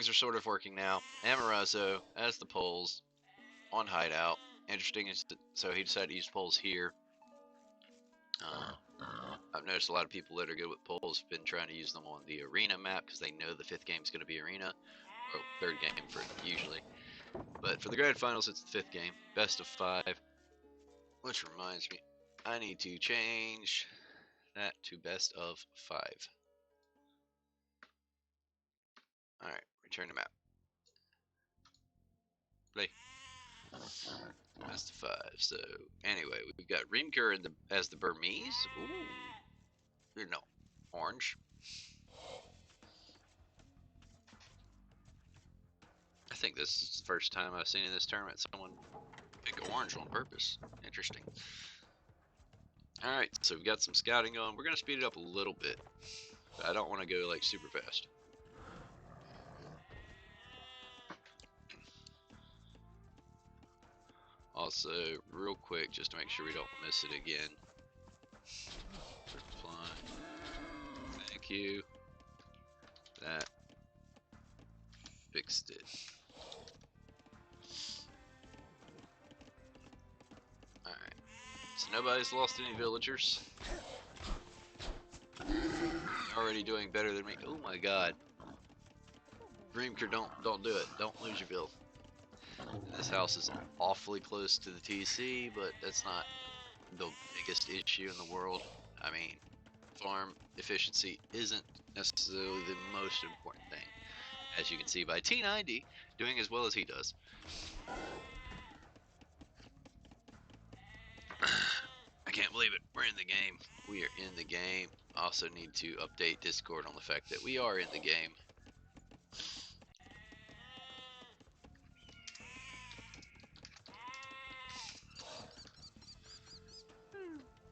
are sort of working now. Amaraezo has the poles on hideout. Interesting is so he decided to use poles here. I've noticed a lot of people that are good with poles have been trying to use them on the arena map because they know the 5th game is going to be arena, or 3rd game for usually. But for the grand finals, it's the 5th game, best of 5. Which reminds me, I need to change that to best of 5. All right, return to map. Play. Best of 5. So anyway, we've got Reamker as the Burmese. Ooh, no, orange. I think this is the first time I've seen in this tournament someone pick orange on purpose. Interesting. All right, so we've got some scouting going. We're gonna speed it up a little bit. I don't want to go like super fast. Also, real quick, just to make sure we don't miss it again. Thank you. That fixed it. Alright. So nobody's lost any villagers. Already doing better than me. Oh my god. Reamker, don't do it. Don't lose your build. This house is awfully close to the TC, but that's not the biggest issue in the world. I mean, farm efficiency isn't necessarily the most important thing, as you can see by T90 doing as well as he does. I can't believe it. We're in the game. We are in the game. I also need to update Discord on the fact that we are in the game.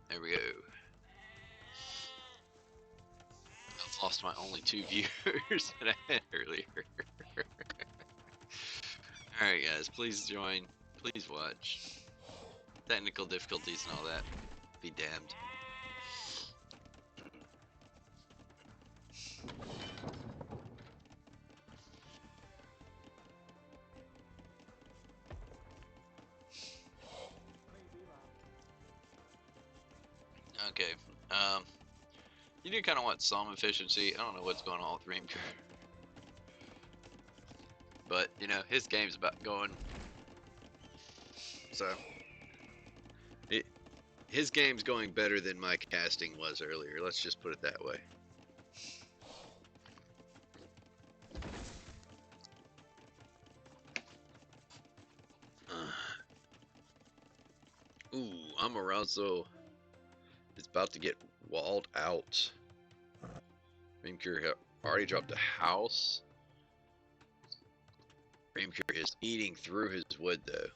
There we go. I've lost my only 2 viewers that I had earlier. Alright guys, please join. Please watch. Technical difficulties and all that. Be damned. Okay, you do kind of want some efficiency. I don't know what's going on with Reamker. But, you know, his game's about going. So, his game's going better than my casting was earlier. Let's just put it that way. Ooh, Amaraezo is about to get walled out. Reamker already dropped a house. Reamker is eating through his wood, though.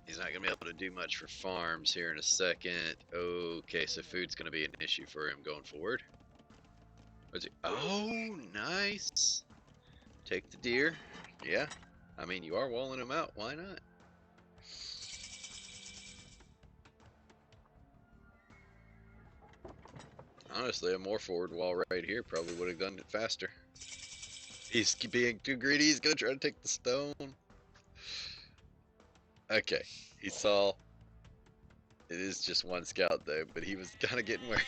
He's not going to be able to do much for farms here in a second. Okay, so food's going to be an issue for him going forward. What's he? Oh, nice. Take the deer. Yeah. I mean, you are walling him out. Why not? Honestly, a more forward wall right here probably would have done it faster. He's being too greedy. He's going to try to take the stone. Okay, he saw. It is just one scout though, but he was kind of getting where.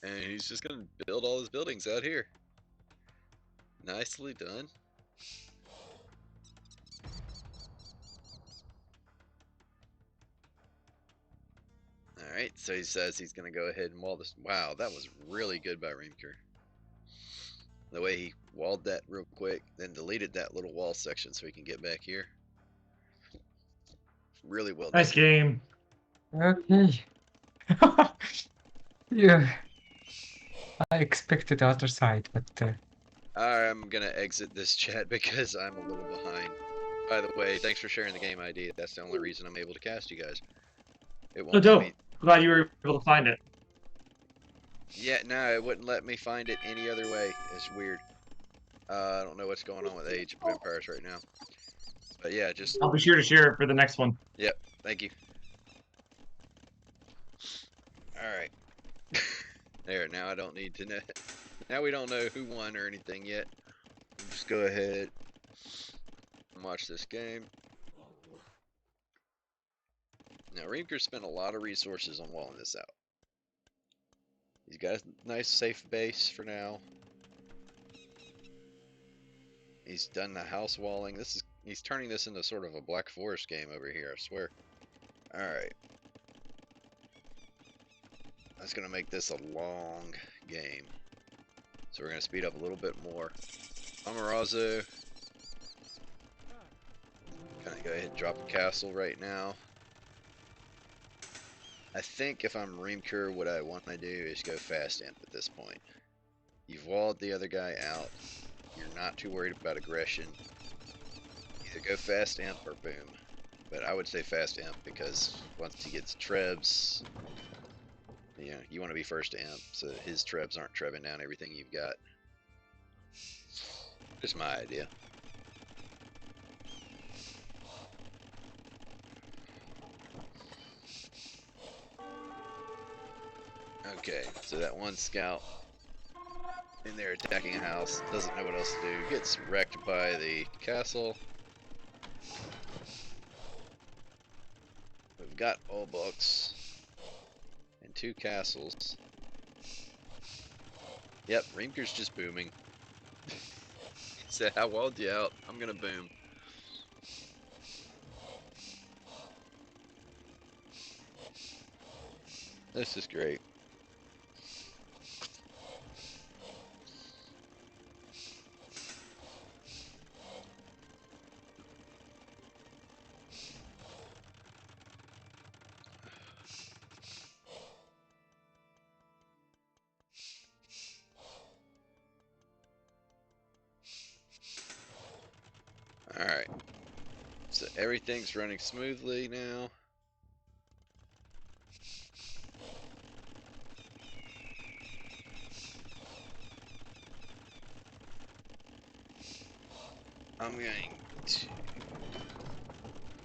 And he's just gonna build all his buildings out here. Nicely done. Alright, so he says he's gonna go ahead and wall this. Wow, that was really good by Reamker. The way he walled that real quick, then deleted that little wall section so he can get back here. Really well done. Nice game. Okay. Yeah. I expected the other side, but I'm gonna exit this chat because I'm a little behind. By the way, thanks for sharing the game ID. That's the only reason I'm able to cast you guys. It no, won't let dope. me. Glad you were able to find it. Yeah, no, it wouldn't let me find it any other way. It's weird. I don't know what's going on with Age of Empires right now. But yeah, just. I'll be sure to share it for the next one. Yep, thank you. Alright. There, now I don't need to know. Now we don't know who won or anything yet. Just go ahead and watch this game. Now, Reamker spent a lot of resources on walling this out. He's got a nice safe base for now. He's done the house walling. He's turning this into sort of a Black Forest game over here, I swear. Alright. That's going to make this a long game. So we're going to speed up a little bit more. Amaraezo. Gonna go ahead and drop a castle right now. I think if I'm Reamker, what I want to do is go fast imp at this point. You've walled the other guy out. You're not too worried about aggression. Either go fast imp or boom. But I would say fast imp because once he gets trebs, you know, you want to be first to imp so that his trebs aren't trebbing down everything you've got. Just my idea. Okay, so that one scout in there attacking a house, doesn't know what else to do, gets wrecked by the castle. We've got all books and 2 castles. Yep, Reamker's just booming. He said, I walled you out, I'm gonna boom. This is great. Alright, so everything's running smoothly now. I'm going to...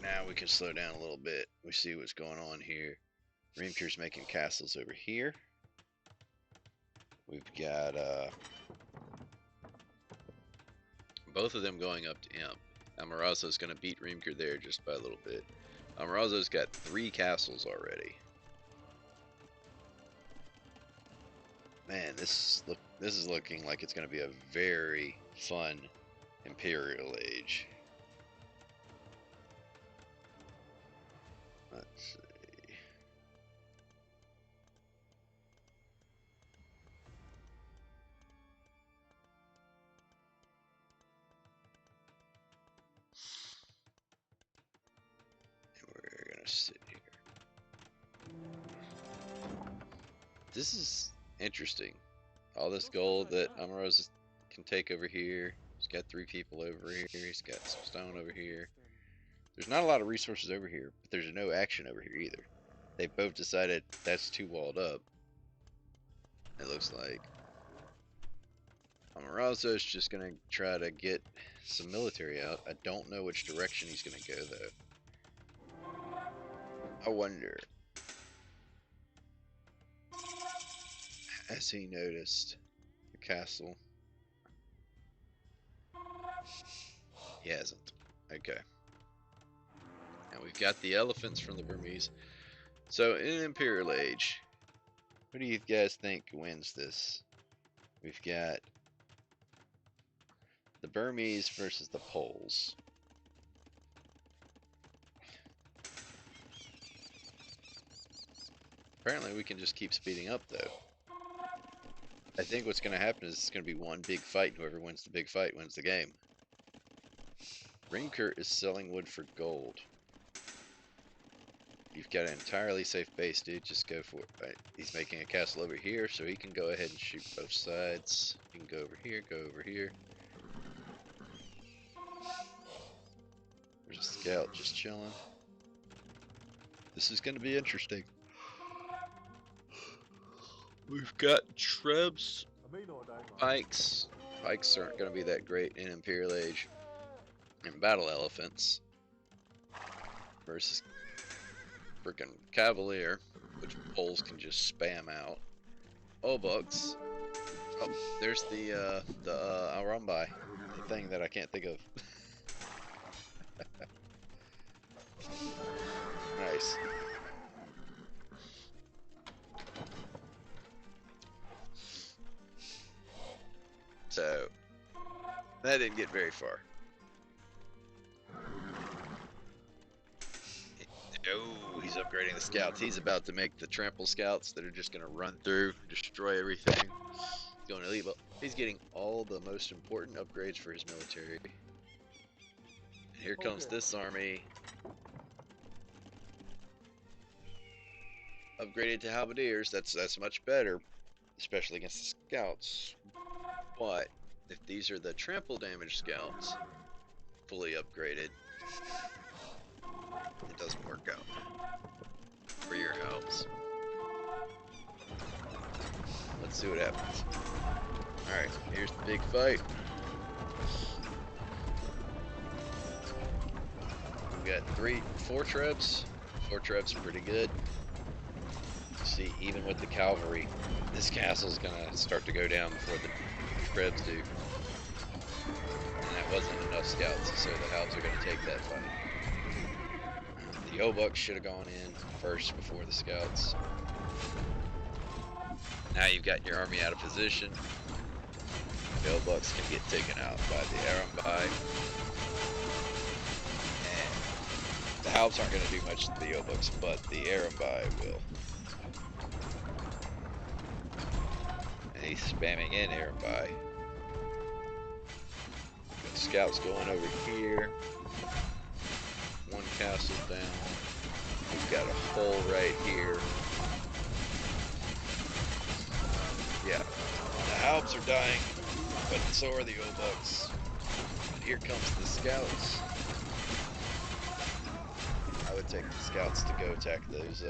Now we can slow down a little bit. We see what's going on here. Reamker's making castles over here. We've got both of them going up to imp. Amaraezo's going to beat Reamker there just by a little bit. Amaraezo's got 3 castles already. Man, this is looking like it's going to be a very fun Imperial Age. Let's see. We're gonna sit here. This is interesting. All this gold that Amaraezo can take over here. He's got 3 people over here. He's got some stone over here. There's not a lot of resources over here, but there's no action over here either. They both decided that's too walled up. It looks like. Amaraezo is just gonna try to get some military out. I don't know which direction he's gonna go though. I wonder. Has he noticed the castle? He hasn't. Okay. Now we've got the elephants from the Burmese. So in an Imperial Age, who do you guys think wins this? We've got the Burmese versus the Poles. Apparently we can just keep speeding up though. I think what's going to happen is it's going to be one big fight, and whoever wins the big fight wins the game. Reamker is selling wood for gold. You've got an entirely safe base, dude. Just go for it. Right. He's making a castle over here, so he can go ahead and shoot both sides. He can go over here, go over here. There's a scout just chilling. This is going to be interesting. We've got trebs, pikes. Pikes aren't going to be that great in Imperial Age. And battle elephants versus freaking cavalier, which Poles can just spam out. Obucks. Oh, there's the Arambai, the thing that I can't think of. Nice. So that didn't get very far. Oh, he's upgrading the scouts. He's about to make the trample scouts that are just going to run through, destroy everything. He's going elite, but he's getting all the most important upgrades for his military. And here comes this army. Upgraded to halberdiers. That's much better, especially against the scouts. But if these are the trample damage scouts, fully upgraded, it doesn't work out for your house. Let's see what happens. Alright, here's the big fight. We've got 4 trebs. 4 trebs pretty good. See, even with the cavalry, this castle's gonna start to go down before the trebs do. And that wasn't enough scouts, so the Halbs are gonna take that fight. The Obucks should have gone in first before the scouts. Now you've got your army out of position. The Obucks can get taken out by the Arambai. And the Halbs aren't going to do much to the Obucks, but the Arambai will. And he's spamming in Arambai. Got scouts going over here. 1 castle down. We've got a hole right here. Yeah, the Alps are dying, but so are the Obucks. But here comes the scouts. I would take the scouts to go attack those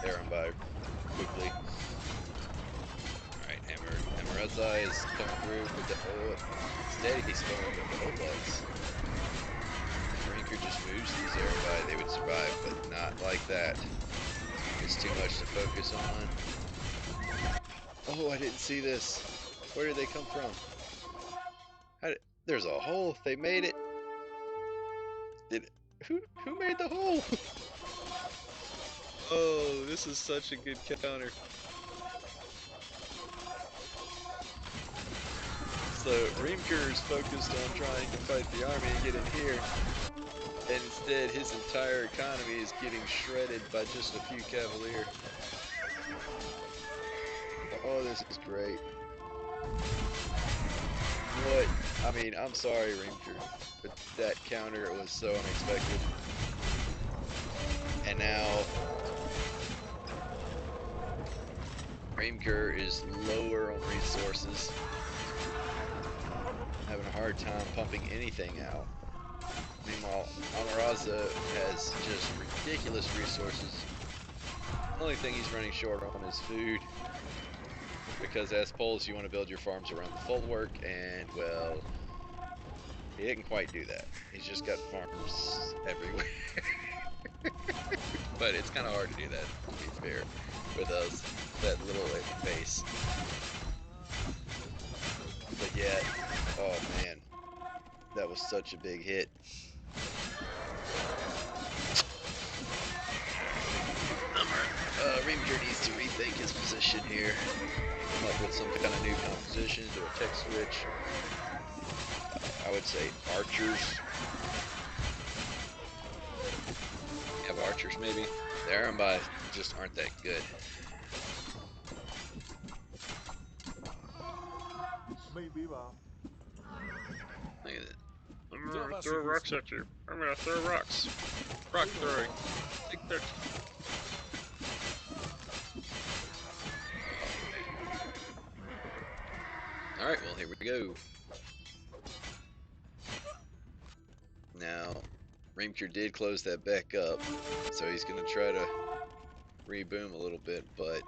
Arambai quickly. Alright, Amaraezo is coming through with the instead he's going with the Obucks. Reamker just moves these Arambai, they would survive, but not like that. It's too much to focus on. Oh, I didn't see this. Where did they come from? There's a hole. They made it. Who made the hole? Oh, this is such a good counter. So Reamker is focused on trying to fight the army and get in here, and instead his entire economy is getting shredded by just a few cavalier. Oh, this is great. What? I mean, I'm sorry, Reamker, but that counter was so unexpected. And now Reamker is lower on resources, having a hard time pumping anything out. Meanwhile, Amaraezo has just ridiculous resources. The only thing he's running short on is food. Because as Poles, you want to build your farms around the folwark, and well, he didn't quite do that. He's just got farms everywhere. But it's kind of hard to do that, to be fair, with us, that little base. But yeah, oh man, that was such a big hit. Reamker needs to rethink his position here. Come up with some kind of new composition, do a tech switch. I would say archers. You have archers maybe? The Arambai just aren't that good. Look at it. I'm gonna throw rocks at you. I'm gonna throw rocks. Rock throwing. Take 13. Alright, well here we go. Now, Reamker did close that back up, so he's gonna try to reboom a little bit, but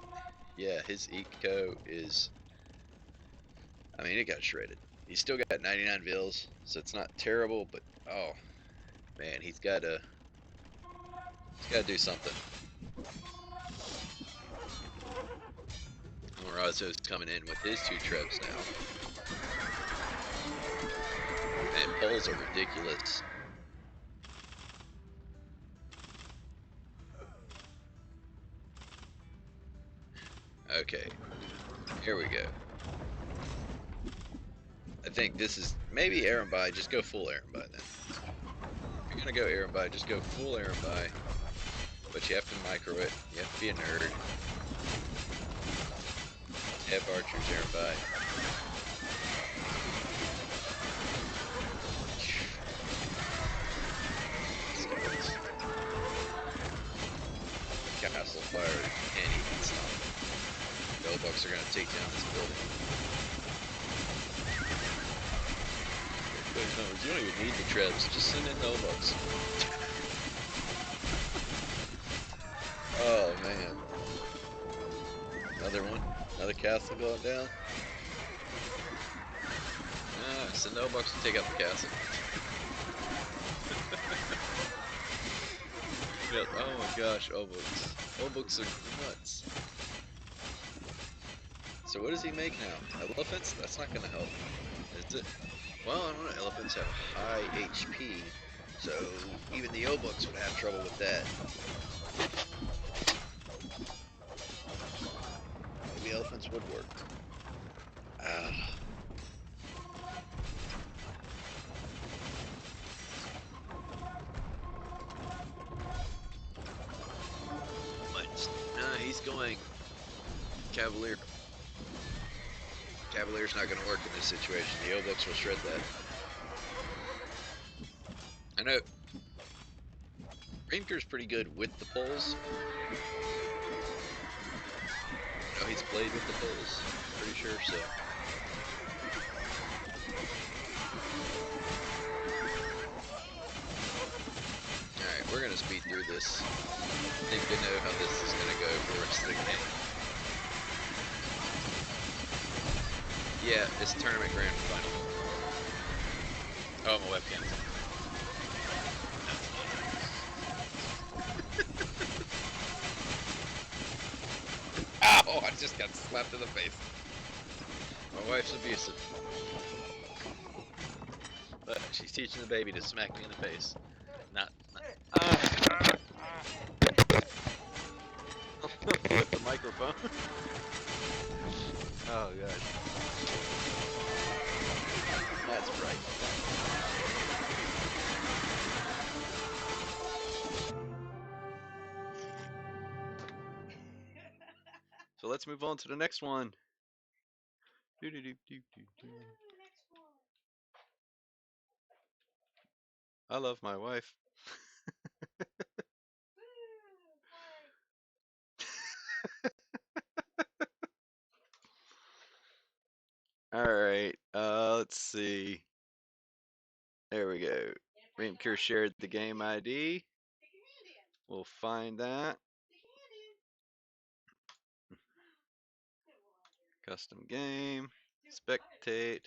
yeah, his eco is, I mean, it got shredded. He's still got 99 vills, so it's not terrible, but oh man, he's gotta do something. Amaraezo's coming in with his 2 trebs now. Man, poles are ridiculous. Okay, here we go. I think this is maybe Aaron by. Just go full Aaron by then. If you're gonna go Aaron by, just go full Aaron by. But you have to micro it. You have to be a nerd. Have archers Aaron by. Castle fire can't even stop. The Obucks are gonna take down this building. No, you don't even need the trebs. Just send in the Obucks. Oh man. Another one. Another castle going down. Send the Obucks to take out the castle. Yep. Oh my gosh, Obucks. Obucks are nuts. So what does he make now? Elephants? That's not gonna help. Is it? Well, I don't know. Elephants have high HP, so even the Obucks would have trouble with that. Maybe elephants would work. He's going Cavalier. Cavalier's not going to work in this situation. The Obucks will shred that. I know Reamker's pretty good with the poles. I know he's played with the poles. Pretty sure so. Alright, we're going to speed through this. I think we know how this is going to go for the rest of the game. Yeah, it's tournament grand final. Oh, my webcam. Ow! I just got slapped in the face. My wife's abusive. But she's teaching the baby to smack me in the face. With the microphone. Oh god. That's right. So let's move on to the next one. I love my wife. Alright, let's see. There we go. Reamker shared the game ID. We'll find that. Custom game. Spectate.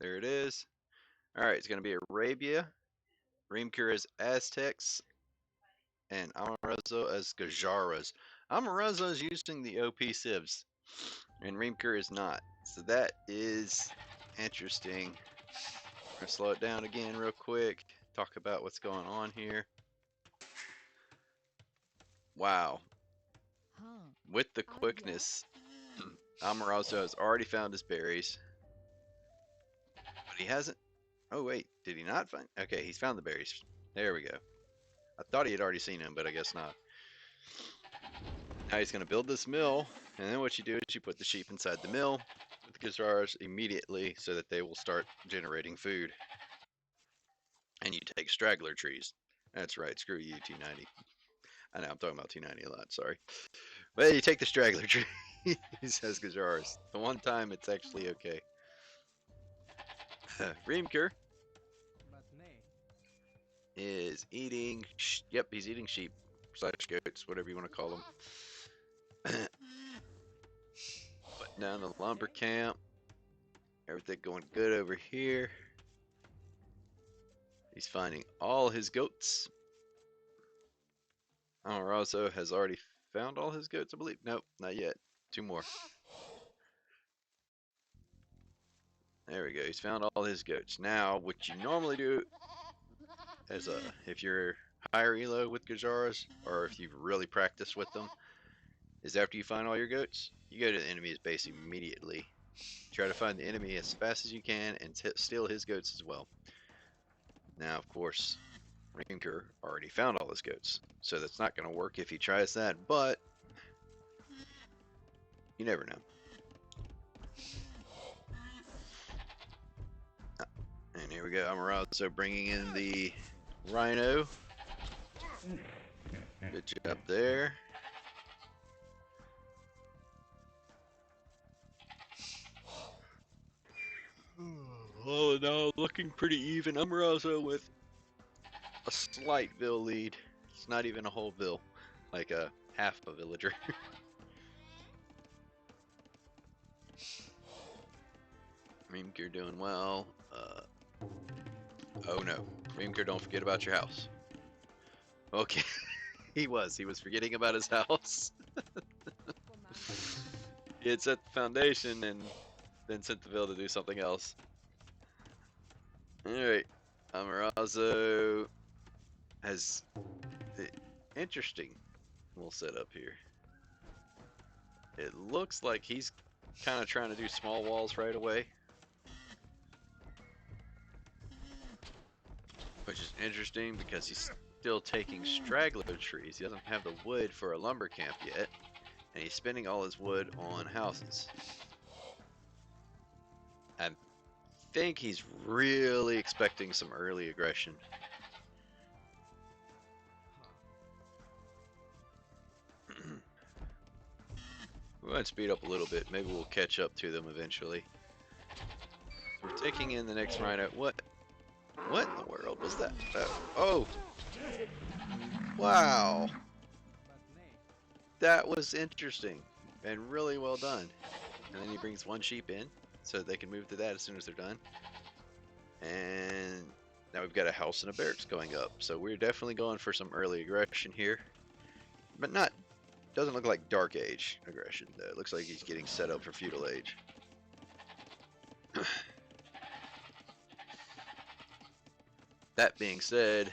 There it is. Alright, it's going to be Arabia. Reamker is Aztecs. And Amaraezo as Gajaras. Amaraezo is using the OP civs. And Reamker is not. So that is interesting. I'm going to slow it down again real quick. Talk about what's going on here. Wow. With the quickness, Amaraezo has already found his berries. But he hasn't. Oh, wait. Did he not find? Okay, he's found the berries. There we go. I thought he had already seen them, but I guess not. Now he's going to build this mill. And then what you do is you put the sheep inside the mill with the Gazars immediately so that they will start generating food. And you take straggler trees. That's right. Screw you, T90. I know I'm talking about T90 a lot. Sorry. But you take the straggler tree. He says Gazars. The one time it's actually okay. Reamker is eating. Yep, he's eating sheep / goats, whatever you want to call them. Putting down the lumber camp. Everything going good over here. He's finding all his goats. Amaraezo has already found all his goats, I believe. Nope, not yet. 2 more. There we go. He's found all his goats. Now, what you normally do as if you're higher elo with Gajaras, or if you've really practiced with them, is after you find all your goats, you go to the enemy's base immediately. Try to find the enemy as fast as you can and steal his goats as well. Now, of course, Reamker already found all his goats, so that's not going to work if he tries that, but you never know. And here we go, Amaraezo bringing in the Rhino. Good job there. Oh no, looking pretty even. Amaraezo with a slight vill lead. It's not even a whole vill, like a half a villager. Reamker doing well. Oh no, Reamker, don't forget about your house. Okay, he was forgetting about his house. He had set the foundation and then sent the vill to do something else. Alright, Amaraezo has the interesting little setup here. It looks like he's kind of trying to do small walls right away, which is interesting because he's still taking straggler trees. He doesn't have the wood for a lumber camp yet, and he's spending all his wood on houses. I think he's really expecting some early aggression. We're going to speed up a little bit. Maybe we'll catch up to them eventually. We're taking in the next Rhino. What in the world was that? Oh! Wow! That was interesting and really well done. And then he brings 1 sheep in so they can move to that as soon as they're done. And now we've got a house and a barracks going up. So we're definitely going for some early aggression here. But doesn't look like Dark Age aggression though. It looks like he's getting set up for Feudal Age. That being said,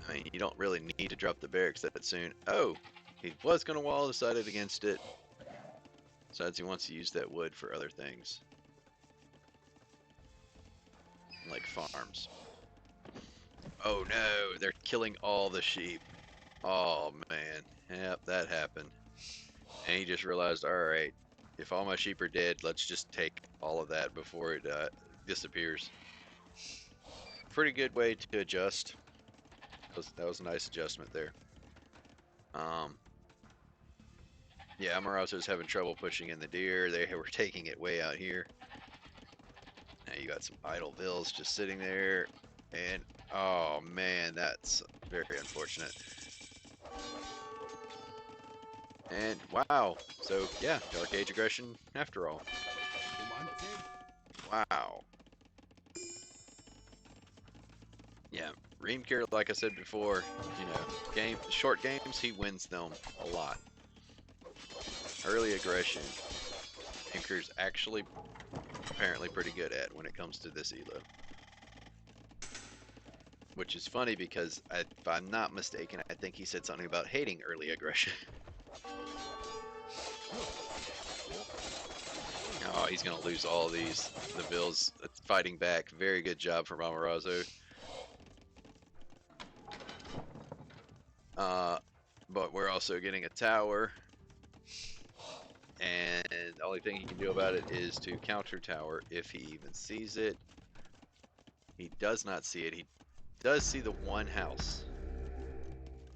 I mean, you don't really need to drop the barracks that soon. Oh, he was going to wall, decided against it. Decides he wants to use that wood for other things. Like farms. Oh no, they're killing all the sheep. Oh man, yep, that happened. And he just realized, alright, if all my sheep are dead, let's just take all of that before it disappears. Pretty good way to adjust. That was a nice adjustment there. Yeah, Amaraezo's having trouble pushing in the deer. They were taking it way out here. Now you got some idle vills just sitting there. And, oh man, that's very unfortunate. And, wow. So, yeah, Dark Age aggression after all. Wow. Yeah, Reamker, like I said before, you know, short games, he wins them a lot. Early aggression, Reamker's actually apparently pretty good at when it comes to this elo. Which is funny because, if I'm not mistaken, I think he said something about hating early aggression. Oh, he's going to lose all these. The Bills fighting back. Very good job from Amaraezo. But we're also getting a tower. And the only thing he can do about it is to counter tower if he even sees it. He does not see it. He does see the one house.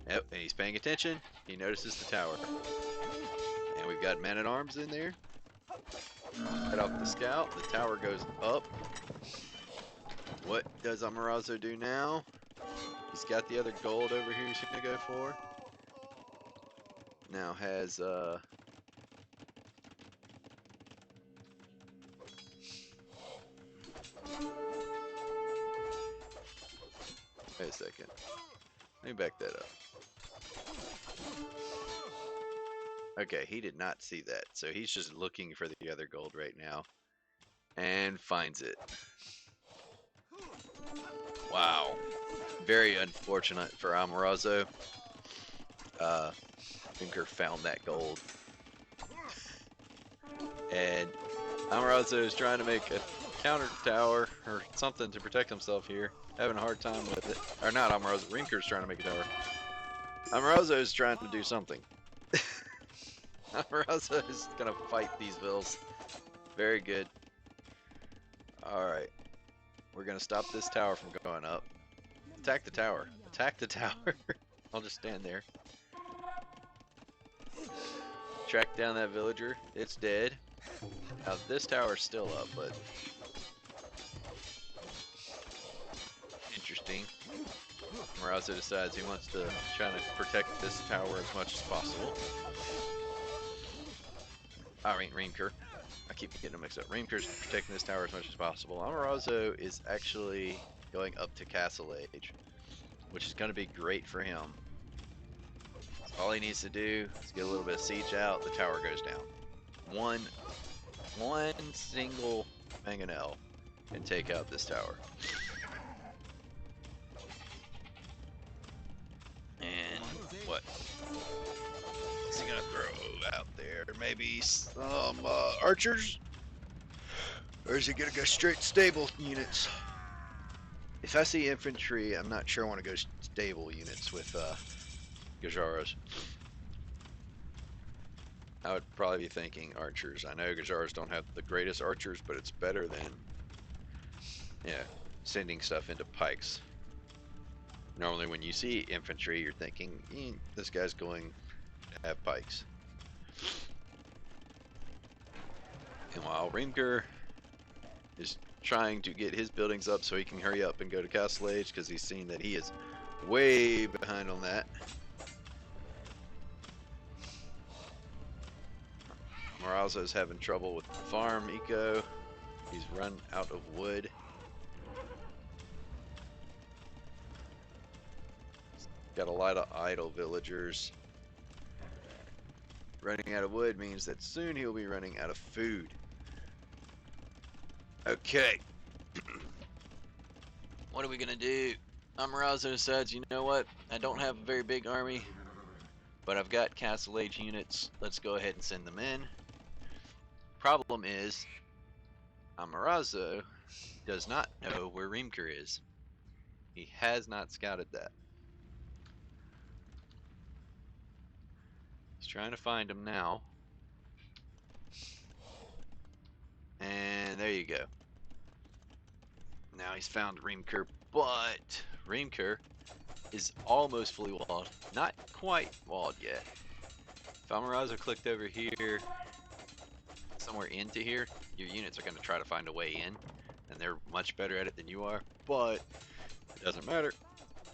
Yep, and he's paying attention. He notices the tower. And we've got men-at-arms in there. Right off the scout, the tower goes up. What does Amaraezo do now? He's got the other gold over here he's gonna go for. Now has wait a second. Let me back that up. Okay, he did not see that, so he's just looking for the other gold right now. And finds it. Wow. Very unfortunate for Amaraezo. Reamker found that gold. And Amaraezo is trying to make a counter tower or something to protect himself here. Having a hard time with it. Or not Amaraezo, Reamker's trying to make a tower. Amaraezo is trying to do something. Amaraezo is gonna fight these bills. Very good. Alright. We're gonna stop this tower from going up. Attack the tower. Attack the tower. I'll just stand there. Track down that villager. It's dead. Now this tower's still up, but interesting. Amaraezo decides he wants to try to protect this tower as much as possible. I mean, Reamker. I keep getting them mixed up. Reamker's protecting this tower as much as possible. Amaraezo is actually going up to Castle Age, which is going to be great for him. All he needs to do is get a little bit of siege out. The tower goes down. One single mangonel can take out this tower. And what? What's he gonna throw out there? Maybe some archers? Or is he gonna go straight stable units? If I see infantry, I'm not sure I want to go stable units with Gajaros. I would probably be thinking archers. I know Gajaros don't have the greatest archers, but it's better than, yeah, sending stuff into pikes. Normally when you see infantry, you're thinking, this guy's going to have pikes. And while Reamker is trying to get his buildings up so he can hurry up and go to Castle Age, because he's seen that he is way behind on that. Amaraezo is having trouble with the farm eco. He's run out of wood. Got a lot of idle villagers. Running out of wood means that soon he'll be running out of food. Okay. What are we gonna do? Amaraezo says, you know what? I don't have a very big army, but I've got Castle Age units. Let's go ahead and send them in. Problem is, Amaraezo does not know where Reamker is. He has not scouted that. He's trying to find him now. And there you go. Now he's found Reamker, but Reamker is almost fully walled. Not quite walled yet. If Amaraezo clicked over here, somewhere into here, your units are going to try to find a way in, and they're much better at it than you are, but it doesn't matter.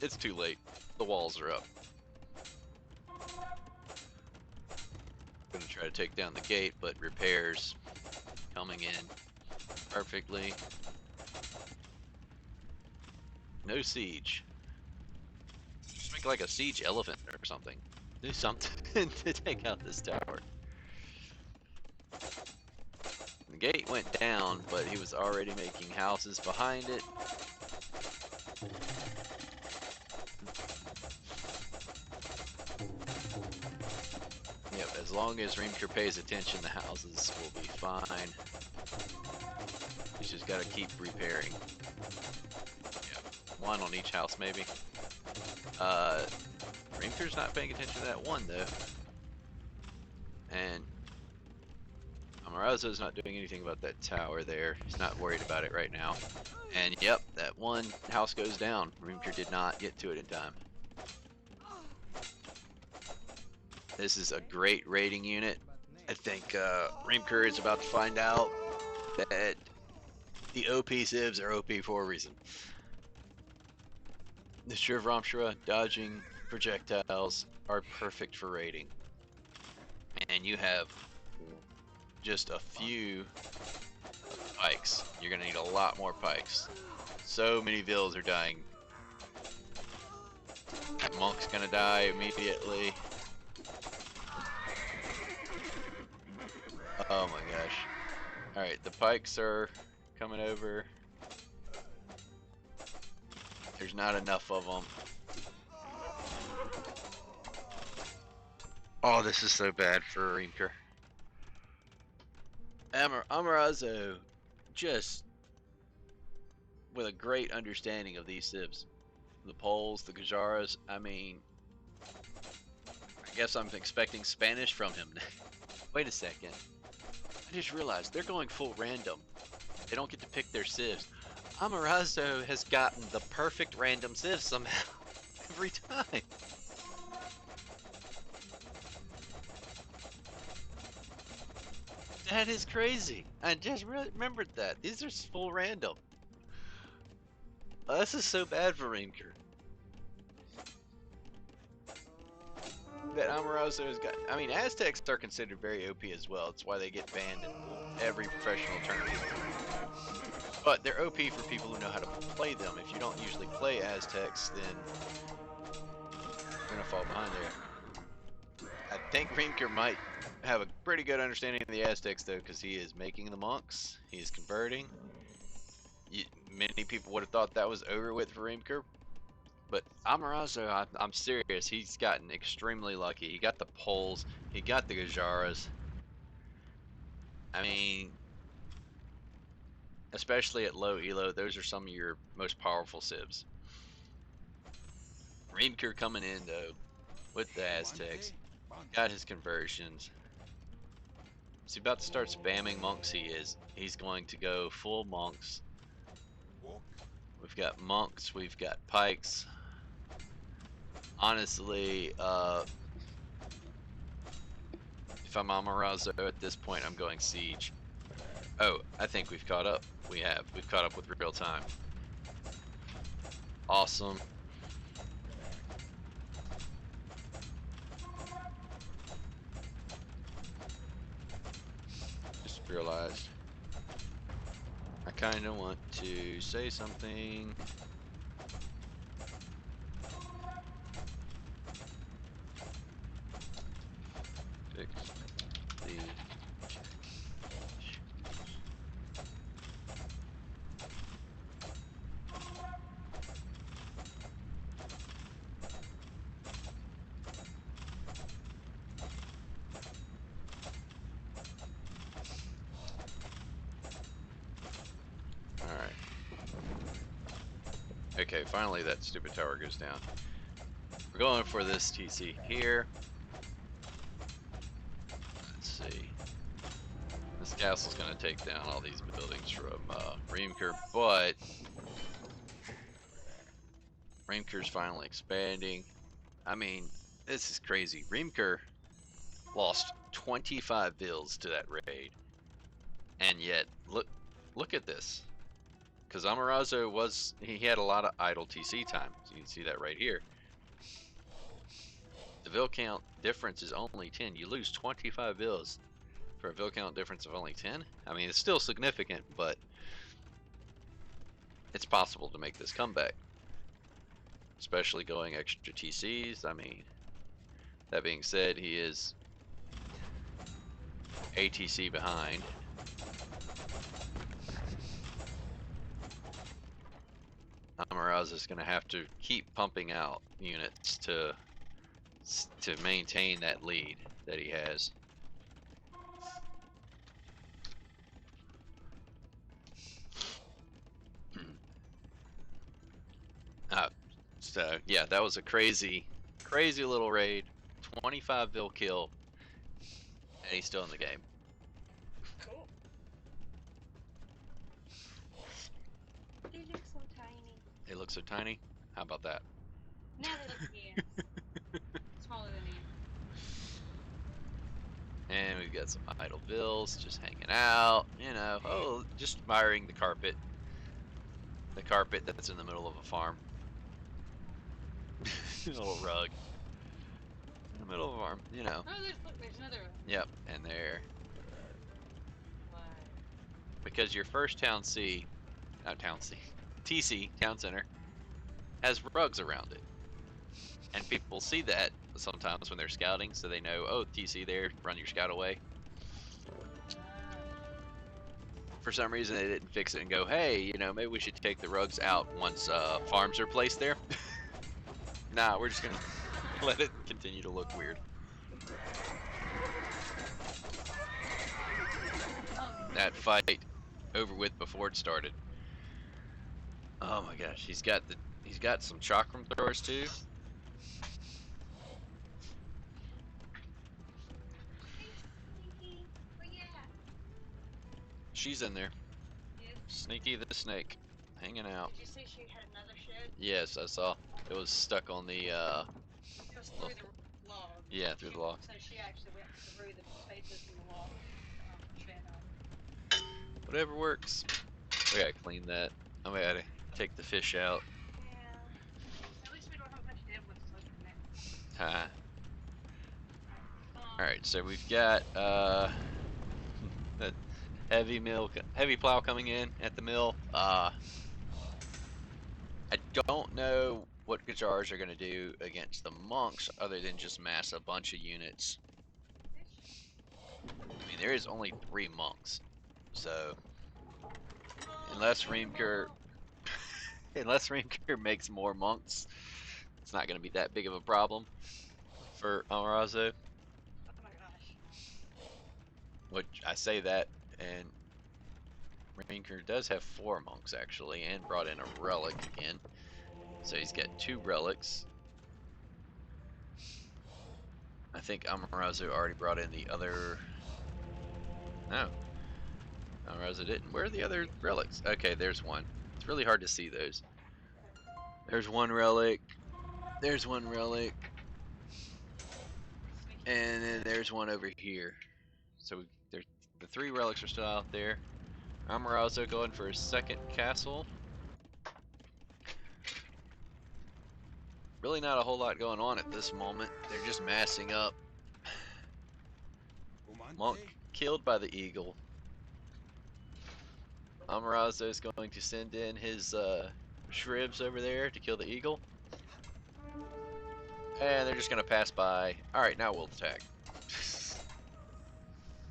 It's too late. The walls are up. Going to try to take down the gate, but repairs coming in perfectly. No siege. Just make like a siege elephant or something. Do something to take out this tower. The gate went down, but he was already making houses behind it. Yep, as long as Reamker pays attention, the houses will be fine. He's just got to keep repairing. Yep, one on each house maybe. Reamker's not paying attention to that one though. And Amaraezo's not doing anything about that tower there. He's not worried about it right now. And yep, that one house goes down. Reamker did not get to it in time. This is a great raiding unit. I think Reamker is about to find out that the OP civs are OP for a reason. The Shivramshra dodging projectiles are perfect for raiding. And you have just a few pikes. You're gonna need a lot more pikes. So many vills are dying. Monk's gonna die immediately. Oh my gosh. Alright, the pikes are coming over. There's not enough of them. Oh, this is so bad for Reamker. Amaraezo, just with a great understanding of these civs. The Poles, the Gajaras, I mean, I guess I'm expecting Spanish from him. Wait a second. I just realized they're going full random. They don't get to pick their civs. Amaraezo has gotten the perfect random civ somehow. Every time. That is crazy. I just remembered that. These are full random. This is so bad for Reamker. That Amaraezo has got. I mean, Aztecs are considered very OP as well. It's why they get banned in every professional tournament. But they're OP for people who know how to play them. If you don't usually play Aztecs, then you're gonna fall behind there. I think Reamker might have a pretty good understanding of the Aztecs though, because he is making the monks. He is converting. Many people would have thought that was over with for Reamker. But Amaraezo, I'm serious, he's gotten extremely lucky. He got the Poles, he got the Gajaras. I mean, especially at low elo, those are some of your most powerful civs. Reamker coming in though, with the Aztecs, got his conversions. Is he about to start spamming monks? He is. He's going to go full monks. We've got monks, we've got pikes. Honestly, if I'm Amaraezo at this point, I'm going siege. Oh, I think we've caught up. We have. We've caught up with real time. Awesome. Just realized I kind of want to say something. Fix the Alright. Okay, finally that stupid tower goes down. We're going for this TC here. Let's see. This castle's going to take down all these buildings from Reamker, but Reamker's finally expanding. I mean, this is crazy. Reamker lost 25 vills to that raid, and yet look at this. Because Amaraezo he had a lot of idle TC time. So you can see that right here. The vill count difference is only 10. You lose 25 vills for a vill count difference of only 10. I mean, it's still significant, but it's possible to make this comeback. Especially going extra TCs. I mean, that being said, he is ATC behind. Amaraezo is going to have to keep pumping out units to maintain that lead that he has. So yeah, that was a crazy little raid. 25 vill kill, and he's still in the game. Cool. They look so tiny. They look so tiny. How about that? Now they look big. Smaller than me. And we've got some idle vills just hanging out, you know. Oh, just admiring the carpet. The carpet that's in the middle of a farm. A little rug. In the middle of a farm, you know. Oh, there's another one. Yep, and there. Why? Because your first town C, not town C, TC, town center, has rugs around it. And people see that sometimes when they're scouting, so they know, oh, TC there, run your scout away. for some reason they didn't fix it and go, hey, you know, maybe we should take the rugs out once farms are placed there. Nah, we're just gonna let it continue to look weird. That fight over with before it started. Oh my gosh, he's got some chakram throwers too. She's in there. Sneaky the snake, hanging out. Did you say she had another shed? Yes, I saw. It was stuck on the It was through the log. yeah, through the log. So she actually went through the spaces in the log. Shed out. Whatever works. We gotta clean that. I gotta take the fish out. Yeah. At least we don't have a bunch of dead ones floating there. Ha. Alright, so we've got a heavy plow coming in at the mill. I don't know what Gajars are gonna do against the monks other than just mass a bunch of units. I mean, there is only 3 monks, so unless Reamker makes more monks, it's not gonna be that big of a problem for Amaraezo. Oh my gosh. Which I say that, and Reamker does have 4 monks actually, and brought in a relic again. So he's got 2 relics. I think Amaraezo already brought in the other. No, Amaraezo didn't. Where are the other relics? Okay, there's one. It's really hard to see those. There's one relic. There's one relic. And then there's one over here. So there's the 3 relics are still out there. Amaraezo going for his second castle. Really not a whole lot going on at this moment. They're just massing up. Monk killed by the eagle. Amaraezo is going to send in his shribs over there to kill the eagle. And they're just going to pass by. Alright, now we'll attack.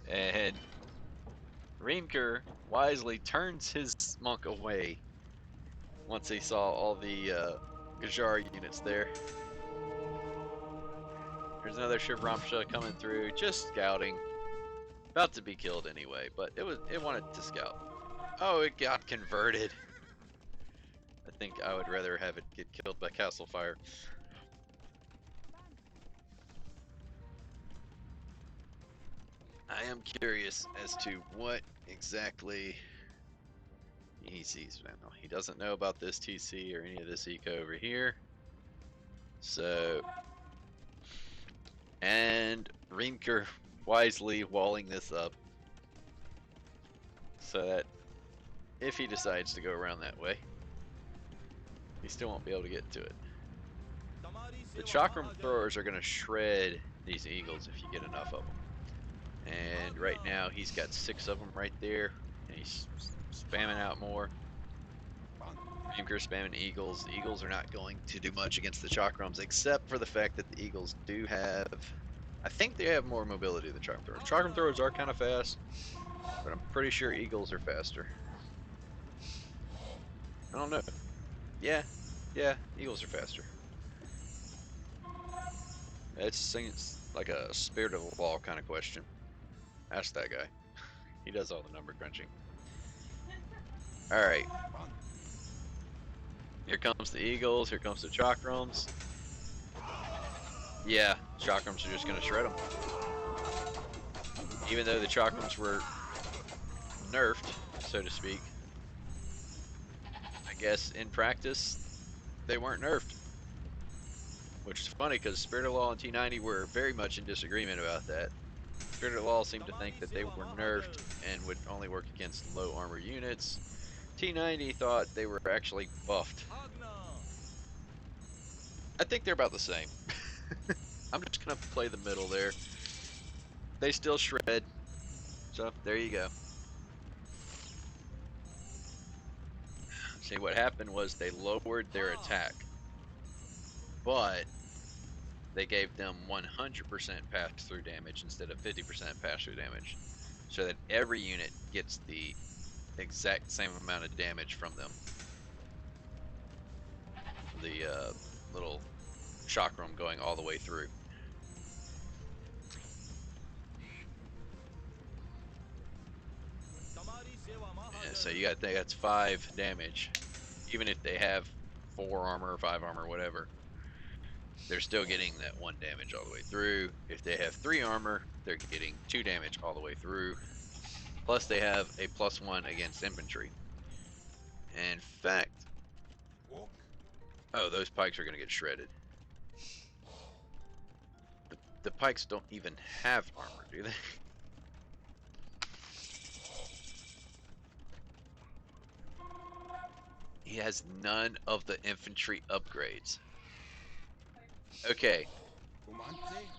And Reamker wisely turns his monk away once he saw all the Gajar units there. There's another Shivramsha coming through, just scouting. About to be killed anyway, but it wanted to scout. Oh, it got converted. I think I would rather have it get killed by castle fire. I am curious as to what exactly he sees now. He doesn't know about this TC or any of this eco over here. So, and Reamker wisely walling this up so that if he decides to go around that way, he still won't be able to get to it. The chakram throwers are going to shred these eagles if you get enough of them. And right now he's got 6 of them right there, and he's spamming out more. Reamker spamming eagles. The eagles are not going to do much against the chakrams, except for the fact that the eagles do have, I think they have more mobility than chakram throwers. Chakram throwers are kind of fast, but I'm pretty sure eagles are faster. I don't know. Yeah, eagles are faster. It's like a spirit of the law kind of question. Ask that guy. He does all the number crunching. Alright. Here comes the eagles, here comes the chakrams. Yeah, chakrams are just going to shred them. Even though the chakrams were nerfed, so to speak. I guess in practice, they weren't nerfed. Which is funny because Spirit of Law and T90 were very much in disagreement about that. Spirit of Law seemed to think that they were nerfed and would only work against low armor units. T90 thought they were actually buffed. I think they're about the same. I'm just gonna play the middle there. They still shred. So there you go. See, what happened was they lowered their attack, but they gave them 100% pass-through damage instead of 50% pass-through damage, so that every unit gets the exact same amount of damage from them. The little chakram going all the way through. Yeah, so you got to think that's 5 damage. Even if they have 4 armor, 5 armor, whatever, they're still getting that 1 damage all the way through. If they have 3 armor, they're getting 2 damage all the way through. Plus they have a +1 against infantry. In fact, oh, those pikes are going to get shredded. The pikes don't even have armor, do they? He has none of the infantry upgrades. Okay,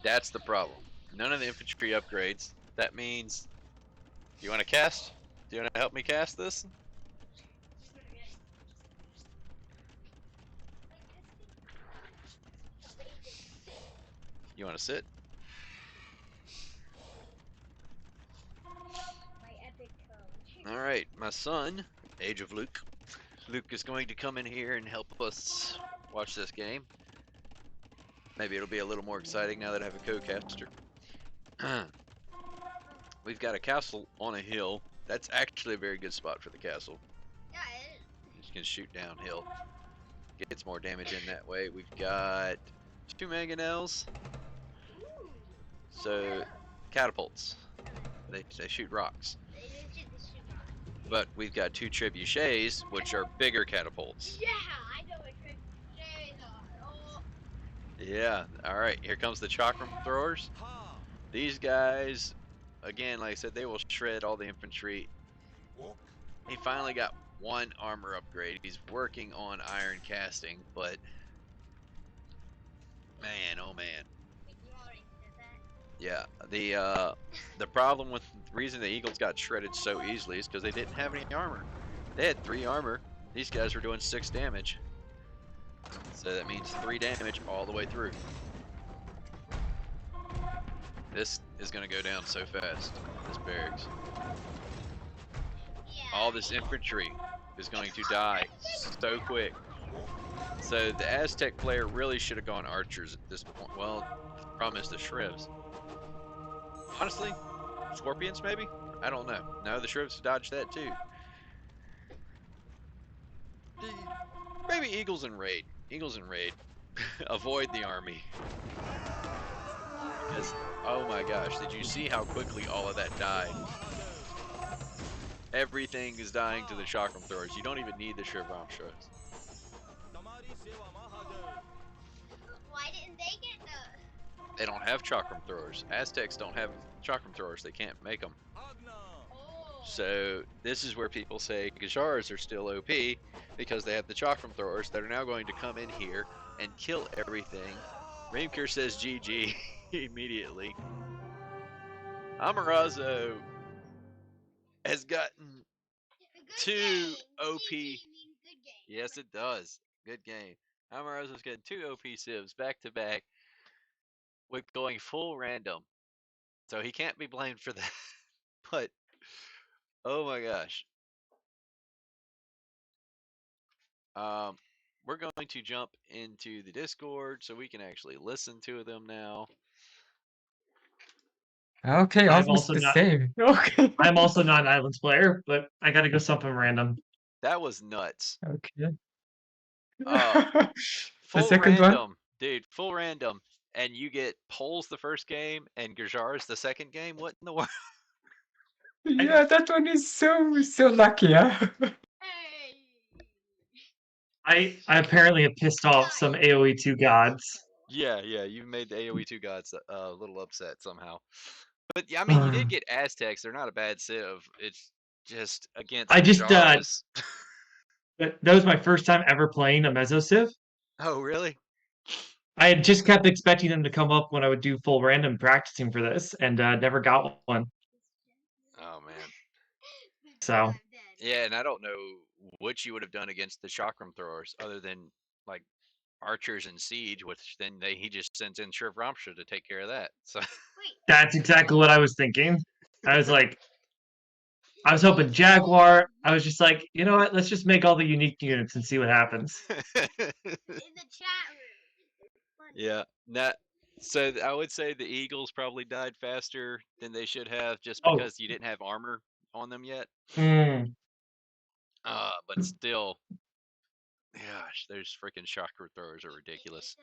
that's the problem. None of the infantry upgrades. That means, do you want to cast? Do you want to help me cast this? You want to sit? All right, my son, Age of Luke. Luke is going to come in here and help us watch this game. Maybe it'll be a little more exciting now that I have a co-caster. We've got a castle on a hill. That's actually a very good spot for the castle. Yeah, it is. You can shoot downhill. Gets more damage in that way. We've got 2 mangonels. So, catapults. They shoot rocks. But we've got 2 trebuchets, which are bigger catapults. Yeah, I know what trebuchets are. Oh. Yeah, alright, here comes the chakram throwers. These guys, again, like I said, they will shred all the infantry. He finally got 1 armor upgrade. He's working on iron casting, but man, oh man. You already said that. Yeah, the problem with the reason the Eagles got shredded so easily is because they didn't have any armor. They had 3 armor. These guys were doing 6 damage. So that means 3 damage all the way through. This is going to go down so fast, this barracks. Yeah. All this infantry is going to die so quick. So the Aztec player really should have gone archers at this point. Well, the problem is the shrivs. Honestly, scorpions maybe? I don't know. No, the shrivs dodged that too. Maybe eagles and raid. Eagles and raid. Avoid the army. Because, oh my gosh, did you see how quickly all of that died? Everything is dying to the chakram throwers. You don't even need the Shivramshas. Why didn't they get the? They don't have chakram throwers. Aztecs don't have chakram throwers. They can't make them. Oh. So this is where people say Gajars are still OP because they have the chakram throwers that are now going to come in here and kill everything. Reamker says GG immediately. Amaraezo has gotten Good 2 game. OP. GG means good game. Yes, it does. Good game. Amaraezo's getting 2 OP civs back to back with going full random. So he can't be blamed for that. But, oh my gosh. We're going to jump into the Discord so we can actually listen to them now. Okay, I'm almost also the not- same. Okay. I'm also not an Islands player, but I gotta go something random. That was nuts. Okay. Uh, The Full second one? random, dude. Full random, and you get Poles the first game and Gajars the second game. What in the world? Yeah, that one is so lucky, huh? Hey. I apparently have pissed off some AoE 2 gods. Yeah, you made the AoE 2 gods a little upset somehow. But yeah, I mean, you did get Aztecs. They're not a bad civ. It's just against I just, Gajars. That was my first time ever playing a Meso Civ. Oh, really? I had just kept expecting them to come up when I would do full random practicing for this, and never got one. Oh man. So Yeah, and I don't know what you would have done against the chakram throwers other than like archers and siege, which then he just sends in Shivramsha to take care of that. So that's exactly what I was thinking. I was like, I was hoping Jaguar. I was just like, you know what? Let's just make all the unique units and see what happens. In the chat room. Yeah, so I would say the Eagles probably died faster than they should have, just Oh, because you didn't have armor on them yet. mm, But still, gosh, those freaking chakra throwers are ridiculous.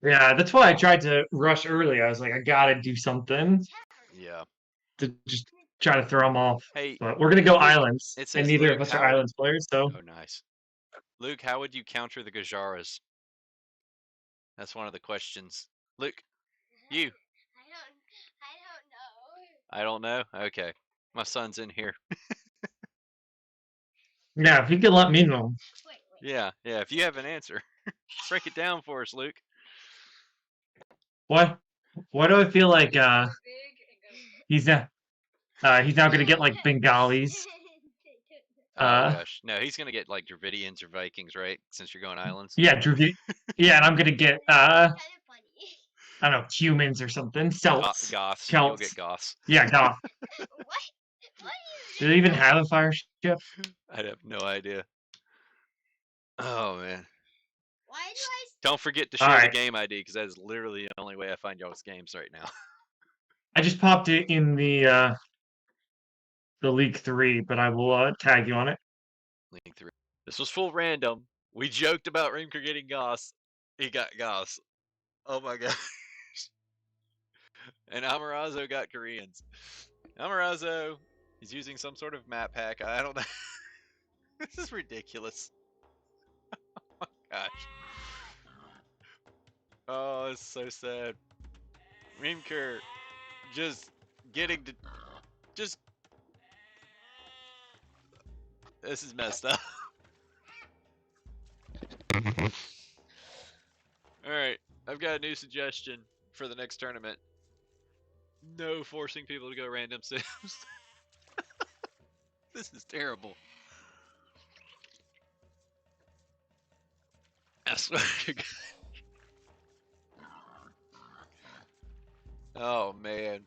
yeah. That's why I tried to rush early. I was like, I gotta do something Yeah. to just try to throw them off. Hey, But we're gonna go Luke, islands, it and says neither of Luke. us are How would? islands players. So Oh, nice. Luke, how would you counter the Gajaras? That's one of the questions. Luke, you. I don't know. I don't know. Okay, my son's in here. yeah, if you could let me know. Wait. Yeah. If you have an answer, break it down for us, Luke. What? Why do I feel like Big and he's now gonna get like Bengalis? Oh Uh, gosh, no, he's gonna get like Dravidians or Vikings, right? Since you're going islands. yeah, yeah, and I'm gonna get I don't know, humans or something. Celts, Goths. You'll get Celts. Goths. Yeah, Goth. What Do they even have a fire ship? I'd have no idea. Oh man. Why do I? Don't forget to All share the right. game ID, because that is literally the only way I find y'all's games right now. I just popped it in the League 3, but I will tag you on it. Link 3. This was full random. We joked about Reamker getting Goths. He got Goths. Oh my god. And Amaraezo got Koreans. Amaraezo, he's using some sort of map hack. I don't know. This is ridiculous. Oh my gosh. Oh, it's so sad. Reamker just getting to just this is messed up. Alright, I've got a new suggestion for the next tournament. No forcing people to go random sims. This is terrible. I swear to God. Oh man.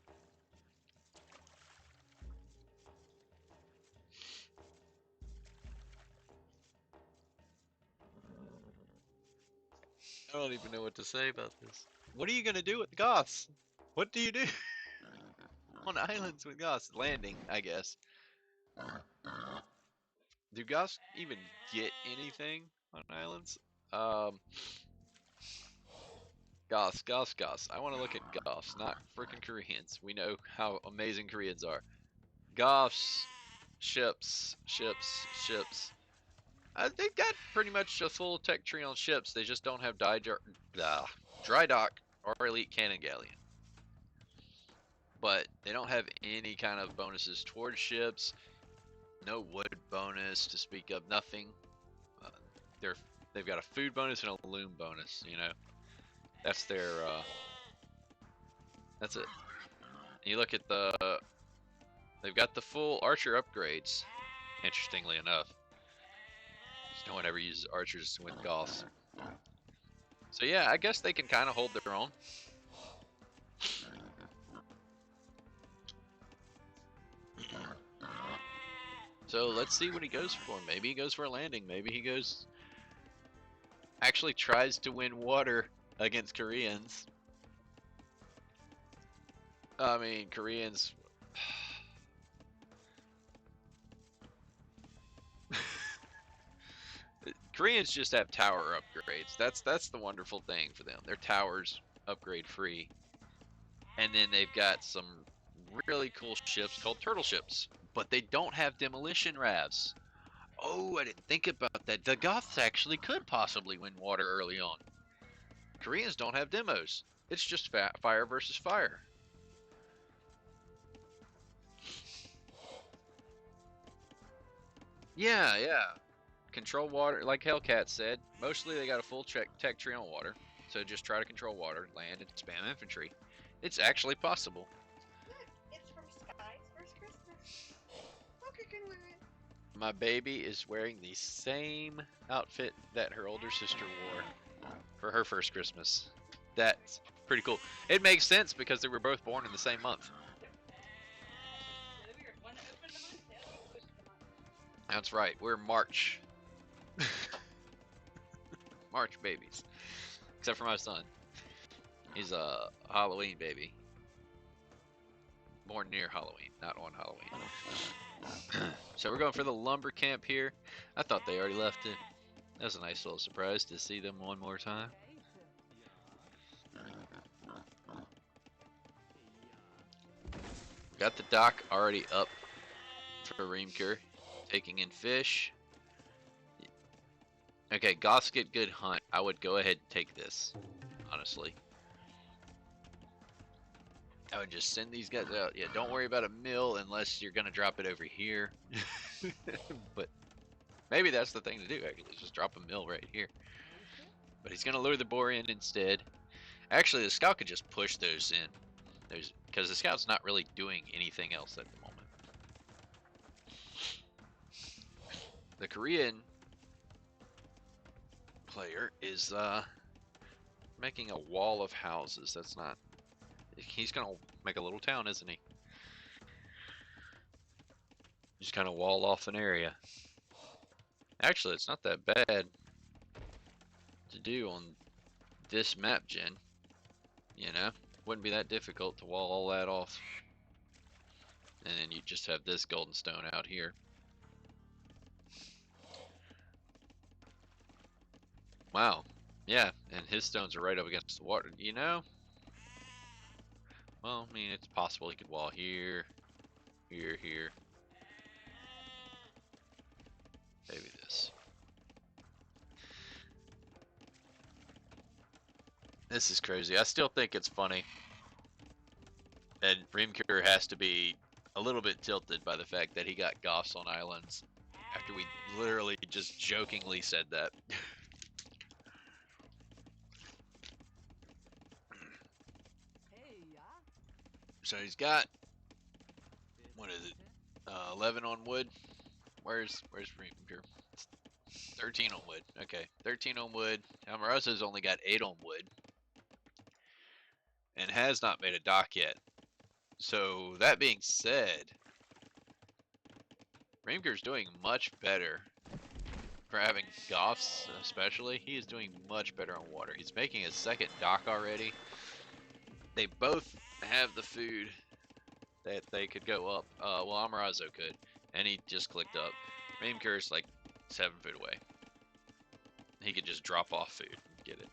I don't even know what to say about this. What are you gonna do with the Goths? What do you do on islands with Goths? Landing, I guess. Do Goths even get anything on islands? Goths. I want to look at Goths, not freaking Koreans. We know how amazing Koreans are. Goths, ships. They've got pretty much a full tech tree on ships. They just don't have dry dock or elite cannon galleon. But they don't have any kind of bonuses towards ships. No wood bonus to speak of. Nothing. They've got a food bonus and a loom bonus. You know, that's their. That's it. And you look at they've got the full archer upgrades. Interestingly enough, no one ever uses archers with Goths. So yeah, I guess they can kind of hold their own. So let's see what he goes for. Maybe he goes for a landing. Maybe he actually tries to win water against Koreans. I mean, Koreans. Koreans just have tower upgrades. That's the wonderful thing for them. Their towers upgrade free. And then they've got some really cool ships called turtle ships. But they don't have demolition rafts. Oh, I didn't think about that. The Goths actually could possibly win water early on. Koreans don't have demos. It's just fire versus fire. Yeah. Control water, like Hellcat said. Mostly they got a full tech tree on water. So just try to control water, land, and spam infantry. It's actually possible. Look, it's from Sky's first Christmas. Look, I can wear it. My baby is wearing the same outfit that her older sister wore for her first Christmas. That's pretty cool. It makes sense because they were both born in the same month. That's right, we're March. March babies. Except for my son. He's a Halloween baby. Born near Halloween, not on Halloween. So we're going for the lumber camp here. I thought they already left it. That was a nice little surprise to see them one more time. Got the dock already up for Reamker, taking in fish. Okay, Goths get good hunt. I would go ahead and take this, honestly. I would just send these guys out. Yeah, don't worry about a mill unless you're gonna drop it over here. But maybe that's the thing to do, actually, just drop a mill right here. But he's gonna lure the boar in instead. Actually, the scout could just push those in. Because the scout's not really doing anything else at the moment. The Korean player is making a wall of houses. That's not... He's gonna make a little town, isn't he? Just kind of wall off an area. Actually, it's not that bad to do on this map gen. You know? Wouldn't be that difficult to wall all that off. And then you just have this golden stone out here. Wow. Yeah, and his stones are right up against the water. You know? Well, I mean, it's possible he could wall here, here, here. Maybe this. This is crazy. I still think it's funny. And Reamker has to be a little bit tilted by the fact that he got Goths on islands after we literally just jokingly said that. So he's got, what is it, 11 on wood. Where's Reamker? 13 on wood. Okay, 13 on wood. Amaraezo's only got 8 on wood, and has not made a dock yet. So that being said, Reamker's doing much better for having Goths, especially. He is doing much better on water. He's making his second dock already. They both have the food that they could go up. Well, Amaraezo could, and he just clicked up. Reamker's like 7 foot away. He could just drop off food and get it.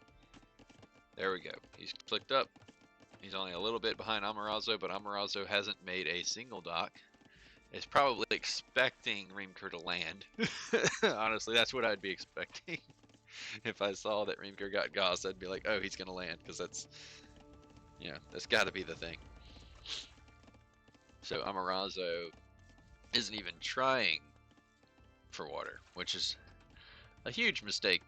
There we go. He's clicked up. He's only a little bit behind Amaraezo, but Amaraezo hasn't made a single dock. Is probably expecting Reamker to land. Honestly, that's what I'd be expecting. If I saw that Reamker got Goss, I'd be like, oh, he's gonna land, because that's, you know, that's gotta be the thing. So Amaraezo isn't even trying for water, which is a huge mistake.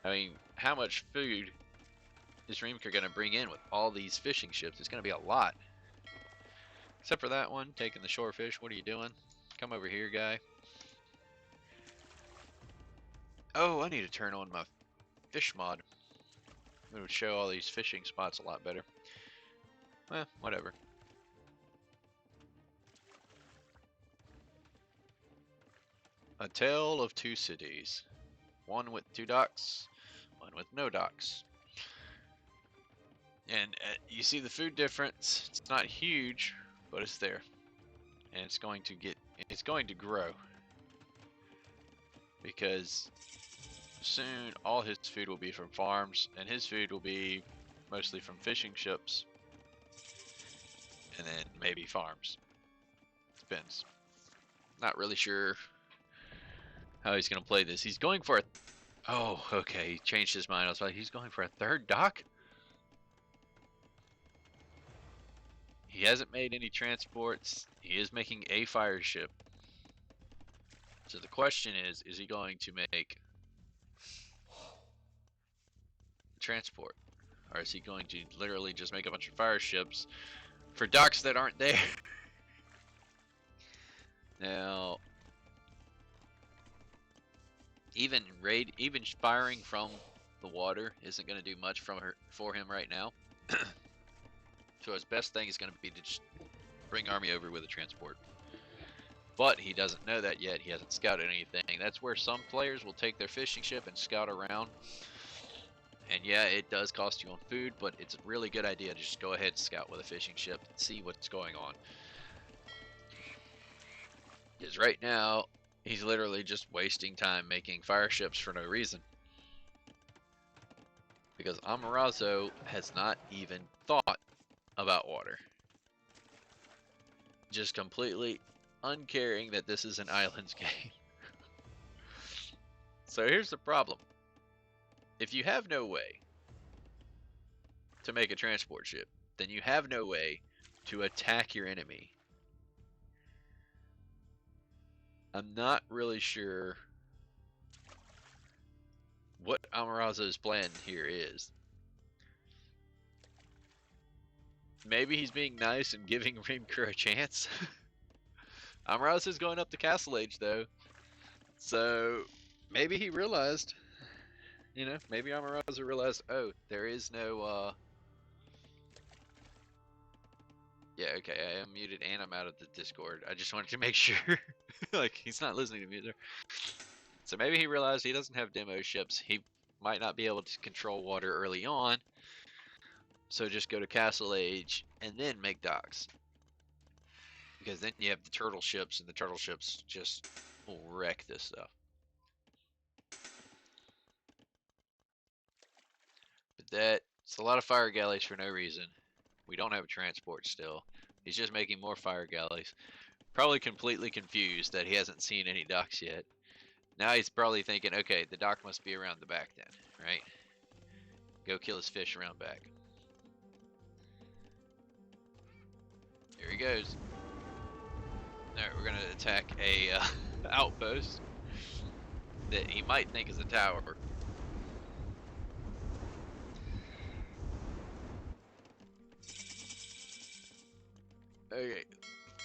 I mean, how much food is Reamker gonna bring in with all these fishing ships? It's gonna be a lot. Except for that one, taking the shore fish. What are you doing? Come over here, guy. Oh, I need to turn on my fish mod. It would show all these fishing spots a lot better. Well, whatever. A Tale of Two Cities. One with 2 docks, one with no docks. And you see the food difference. It's not huge, but it's there. And it's going to grow. Because soon all his food will be from farms, and his food will be mostly from fishing ships. And then maybe farms. Depends. Not really sure how he's going to play this. He's going for a... Oh, okay. He changed his mind. I was like, he's going for a 3rd dock? He hasn't made any transports. He is making a fire ship. So the question is he going to make transport? Or is he going to literally just make a bunch of fire ships for docks that aren't there? Now, even firing from the water isn't going to do much for him right now. So his best thing is going to be to just bring army over with a transport. But he doesn't know that yet. He hasn't scouted anything. That's where some players will take their fishing ship and scout around. And yeah, it does cost you on food, but it's a really good idea to just go ahead and scout with a fishing ship and see what's going on. Because right now, he's literally just wasting time making fire ships for no reason. Because Amaraezo has not even thought about water. Just completely uncaring that this is an islands game. So here's the problem. If you have no way to make a transport ship, then you have no way to attack your enemy. I'm not really sure what Amaraezo's plan here is. Maybe he's being nice and giving Reamker a chance. Amaraezo's going up to Castle Age though. So maybe he realized, you know, maybe Amaraezo realized, oh, there is no, yeah, okay, I am muted and I'm out of the Discord. I just wanted to make sure, like, he's not listening to me either. So maybe he realized he doesn't have demo ships. He might not be able to control water early on. So just go to Castle Age and then make docks. Because then you have the turtle ships, and the turtle ships just will wreck this stuff. But that's a lot of fire galleys for no reason. We don't have a transport still. He's just making more fire galleys. Probably completely confused that he hasn't seen any docks yet. Now he's probably thinking, okay, the dock must be around the back then, right? Go kill his fish around back. Here he goes. Alright, we're gonna attack a outpost that he might think is a tower. Okay,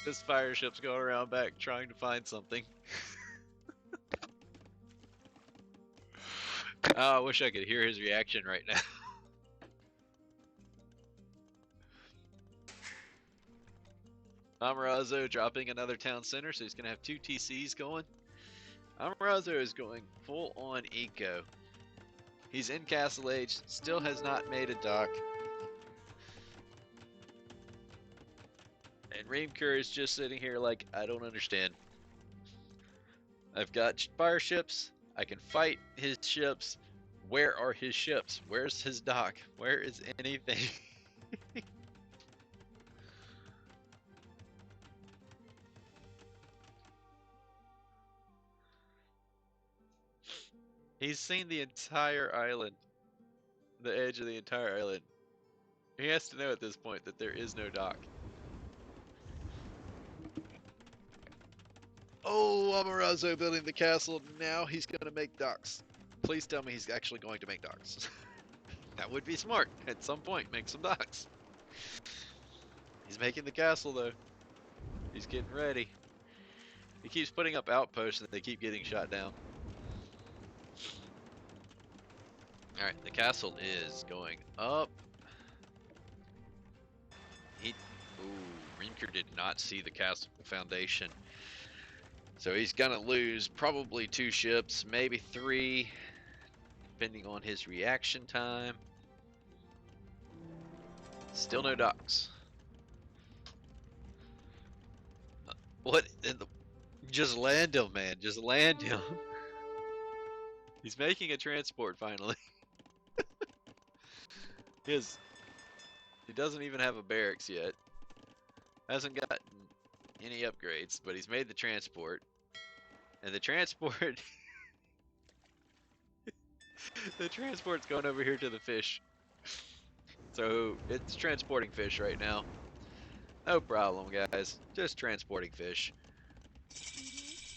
this fire ship's going around back trying to find something. Oh, I wish I could hear his reaction right now. Amaraezo dropping another town center, so he's going to have 2 TCs going. Amaraezo is going full on eco. He's in Castle Age, still has not made a dock. And Reamker is just sitting here like, I don't understand. I've got fire ships, I can fight his ships. Where are his ships? Where's his dock? Where is anything? He's seen the entire island. The edge of the entire island. He has to know at this point that there is no dock. Oh, Amaraezo building the castle. Now he's going to make docks. Please tell me he's actually going to make docks. That would be smart. At some point, make some docks. He's making the castle, though. He's getting ready. He keeps putting up outposts and they keep getting shot down. Alright, the castle is going up. Ooh, Reamker did not see the castle foundation. So he's gonna lose probably 2 ships, maybe 3, depending on his reaction time. Still no docks. What in the... Just land him, man. Just land him. He's making a transport finally. He doesn't even have a barracks yet. Hasn't gotten any upgrades, but he's made the transport. And the transport... the transport's going over here to the fish. So, it's transporting fish right now. No problem, guys. Just transporting fish.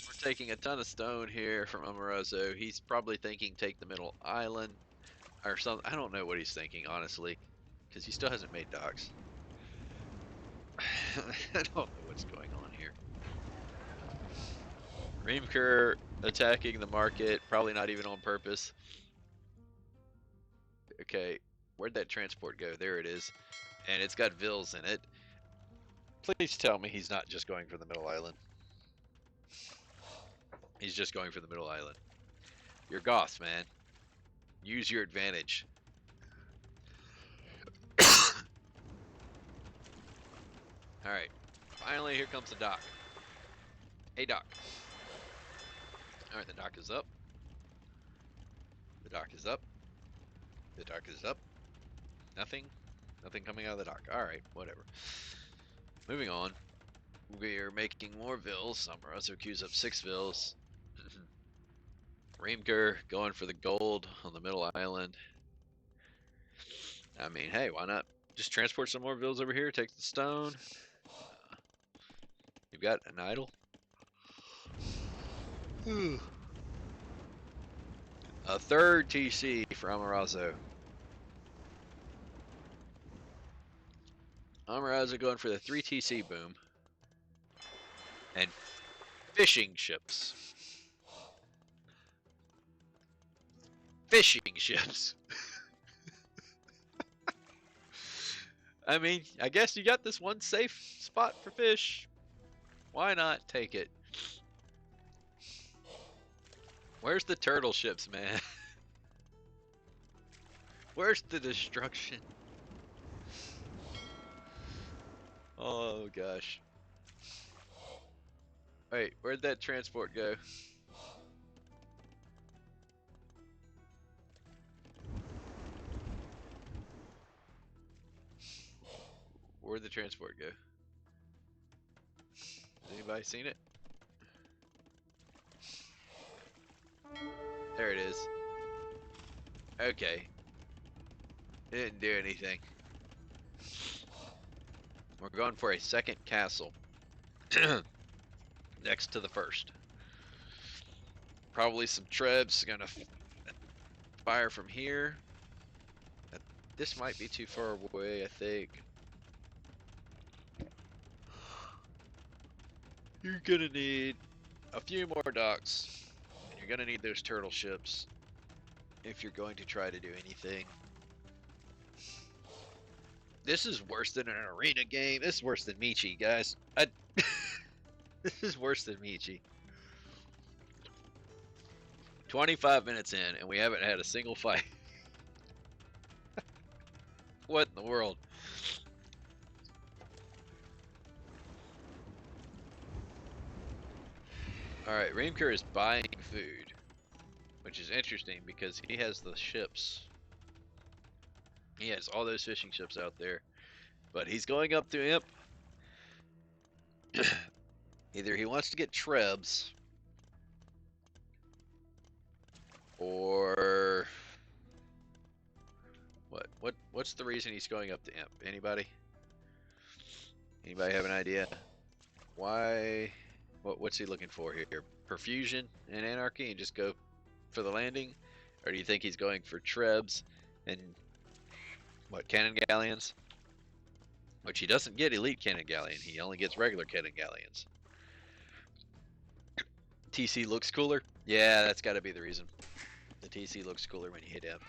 We're taking a ton of stone here from Amaraezo. He's probably thinking take the middle island. Or something. I don't know what he's thinking, honestly. Because he still hasn't made docks. I don't know what's going on here. Reamker attacking the market, probably not even on purpose. Okay, where'd that transport go? There it is. And it's got Vills in it. Please tell me he's not just going for the middle island. He's just going for the middle island. You're Goths, man. Use your advantage. Alright. Finally, here comes the dock. Hey, dock. Alright, the dock is up. The dock is up. The dock is up. Nothing. Nothing coming out of the dock. Alright, whatever. Moving on. We are making more vills. Amaraezo queues up 6 vills. Reamker going for the gold on the middle island. I mean, hey, why not just transport some more vills over here, take the stone. You've got an idol. A third TC for Amaraezo. Amaraezo going for the 3 TC boom. And fishing ships. Fishing ships. I mean, I guess you got this one safe spot for fish. Why not take it? Where's the turtle ships, man? Where's the destruction? Oh gosh. Wait, where'd that transport go? Where'd the transport go? Has anybody seen it? There it is. Okay. It didn't do anything. We're going for a second castle. Next to the first. Probably some trebs gonna fire from here. This might be too far away, I think. You're gonna need a few more docks. And you're gonna need those turtle ships if you're going to try to do anything. This is worse than an arena game. This is worse than Michi, guys. This is worse than Michi. 25 minutes in, and we haven't had a single fight. What in the world? Alright, Reamker is buying food, which is interesting because he has the ships. He has all those fishing ships out there, but he's going up to Imp. Either he wants to get trebs, or what's the reason he's going up to Imp? Anybody? Anybody have an idea? Why? What's he looking for here? Perfusion and anarchy and just go for the landing? Or do you think he's going for trebs and what, cannon galleons? Which he doesn't get elite cannon galleon, he only gets regular cannon galleons. TC looks cooler? Yeah, that's gotta be the reason. The TC looks cooler when you hit him.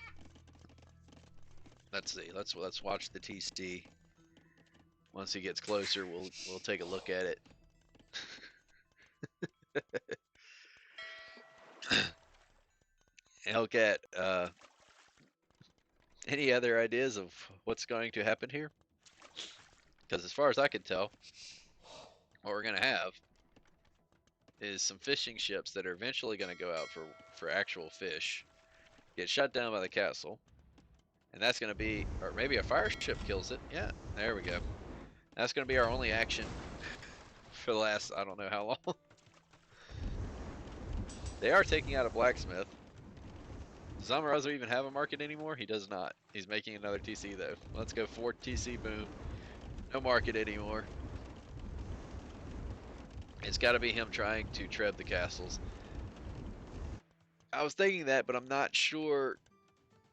Let's see, let's watch the TC. Once he gets closer, we'll take a look at it. Hellcat, any other ideas of what's going to happen here? Because as far as I can tell, what we're going to have is some fishing ships that are eventually going to go out for actual fish, get shut down by the castle, and that's going to be, or maybe a fire ship kills it. Yeah, there we go. That's going to be our only action for the last, I don't know how long. They are taking out a blacksmith. Does Amaraezo even have a market anymore? He does not. He's making another TC though. Let's go 4 TC boom. No market anymore. It's got to be him trying to treb the castles. I was thinking that, but I'm not sure.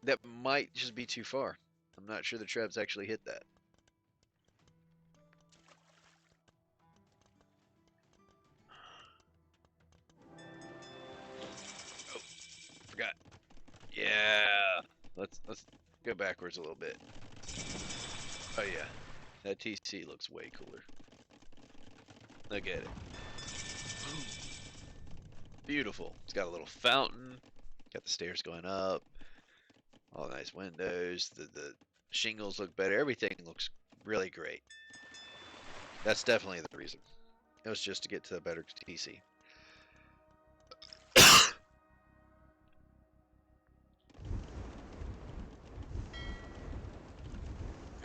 That might just be too far. I'm not sure the trebs actually hit that. Oh, forgot. Yeah. Let's go backwards a little bit. Oh yeah. That TC looks way cooler. Look at it. Beautiful. It's got a little fountain. Got the stairs going up. All nice windows. The shingles look better. Everything looks really great. That's definitely the reason. It was just to get to a better TC.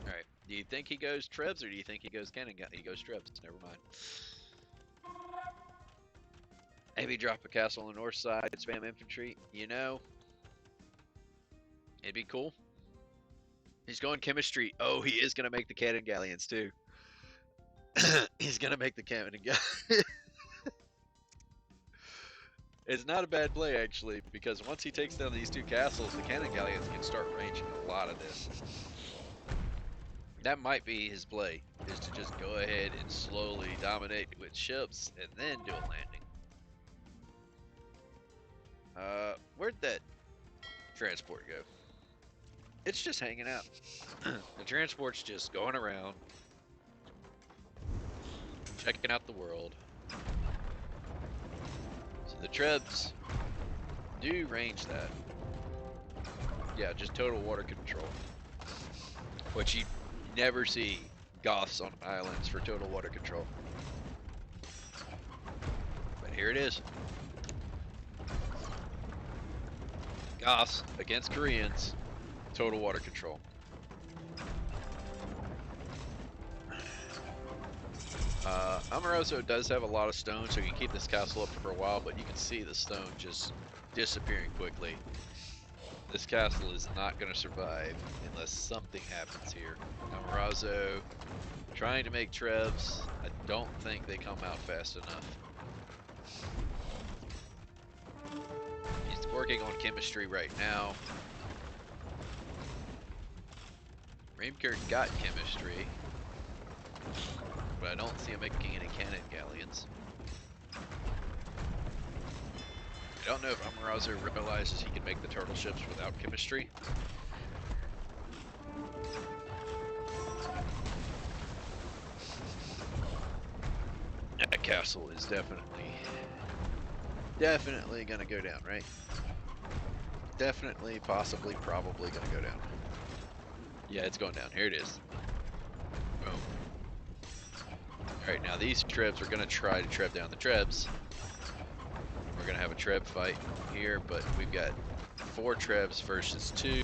Alright. Do you think he goes Trebs or do you think he goes Cannon? He goes Trebs. Never mind. Maybe drop a castle on the north side, spam infantry. You know, it'd be cool. He's going chemistry. Oh, he is going to make the cannon galleons too. He's going to make the cannon galleons. It's not a bad play actually, because once he takes down these two castles, the cannon galleons can start ranging a lot of this. That might be his play, is to just go ahead and slowly dominate with ships and then do a landing. Where'd that transport go? It's just hanging out. The transport's just going around, checking out the world. So the Trebs do range that. Yeah, just total water control. Which you never see Goths on islands for total water control. But here it is. Goths against Koreans, total water control. Amaraezo does have a lot of stone, so you can keep this castle up for a while, but you can see the stone just disappearing quickly. This castle is not going to survive unless something happens here. Amaraezo trying to make Trebs. I don't think they come out fast enough. He's working on chemistry right now. Reamker got chemistry, but I don't see him making any cannon galleons. I don't know if Amaraezo realizes he can make the turtle ships without chemistry. That castle is definitely gonna go down, right? Definitely, possibly, probably gonna go down. Yeah, it's going down. Here it is. Boom. Alright, now these Trebs are gonna try to treb down the Trebs. We're gonna have a Treb fight here, but we've got 4 Trebs versus 2.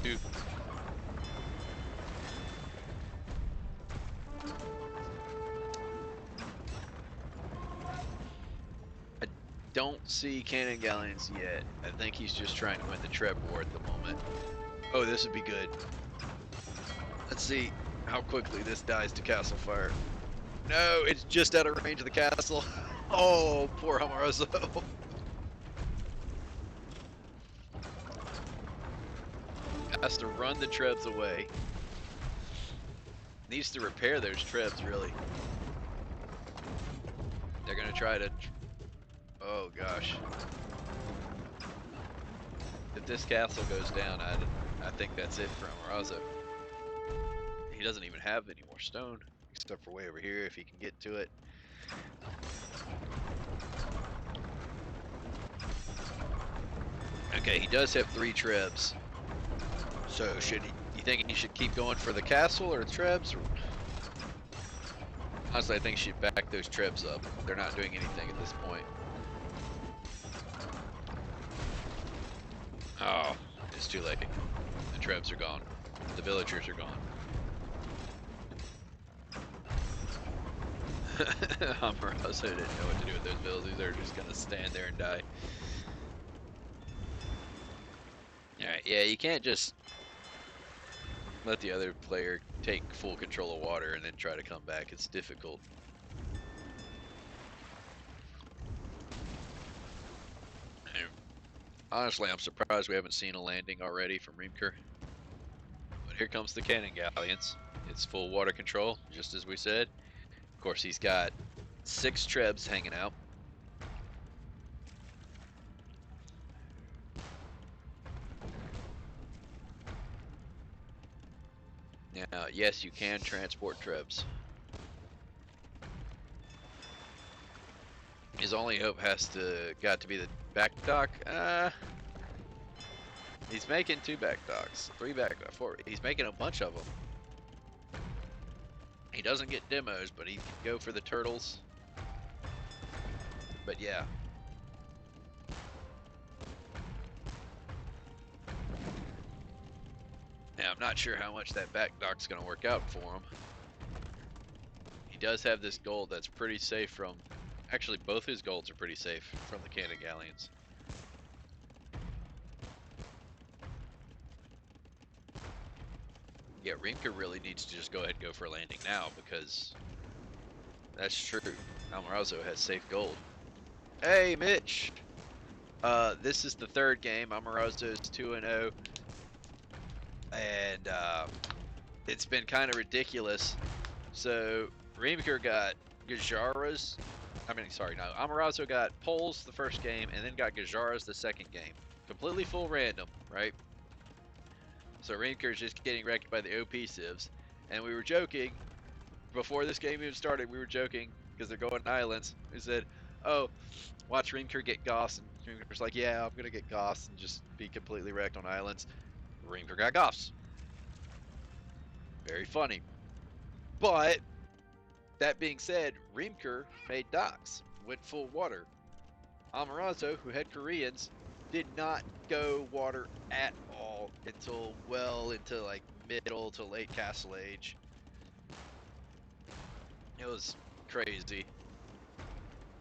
I don't see cannon galleons yet. I think he's just trying to win the Treb war at the moment. Oh, this would be good. Let's see how quickly this dies to castle fire. No, it's just out of range of the castle. Oh, poor Amaraezo. Has to run the Trebs away. Needs to repair those Trebs, really. They're gonna try to... Oh, gosh. If this castle goes down, I think that's it for Amaraezo. He doesn't even have any more stone, except for way over here, if he can get to it. Okay, he does have 3 Trebs. So you think he should keep going for the castle or the Trebs? Or... Honestly, I think he should back those Trebs up. They're not doing anything at this point. Oh, it's too late. The Trebs are gone. The villagers are gone. Amaraezo didn't know what to do with those villagers. They're just gonna stand there and die. Alright, yeah, you can't just let the other player take full control of water and then try to come back. It's difficult. And honestly, I'm surprised we haven't seen a landing already from Reamker. But here comes the cannon galleons. It's full water control, just as we said. Of course, he's got 6 Trebs hanging out. Now, yes, you can transport Trebs. His only hope got to be the back dock. He's making 2 back docks, 3 back docks, 4. He's making a bunch of them. He doesn't get demos, but he can go for the turtles. But yeah. Now, I'm not sure how much that back dock's going to work out for him. He does have this gold that's pretty safe from... Actually, both his golds are pretty safe from the cannon galleons. Yeah, Reamker really needs to just go ahead and go for a landing now, because that's true. Amaraezo has safe gold. Hey, Mitch! This is the 3rd game. Amaraezo's 2-0. And it's been kind of ridiculous. So, Reamker got Gajara's. Amaraezo got Poles the first game, and then got Gajara's the second game. Completely full random, right? So Reamker's just getting wrecked by the OP civs. And we were joking, before this game even started, we were joking, because they're going islands. We said, oh, watch Reamker get Goss. And Reamker's like, yeah, I'm going to get Goss and just be completely wrecked on islands. Reamker got Goss. Very funny. But, that being said, Reamker made docks, went full water. Amaraezo, who had Koreans, did not go water at all until well into like middle to late Castle Age. It was crazy.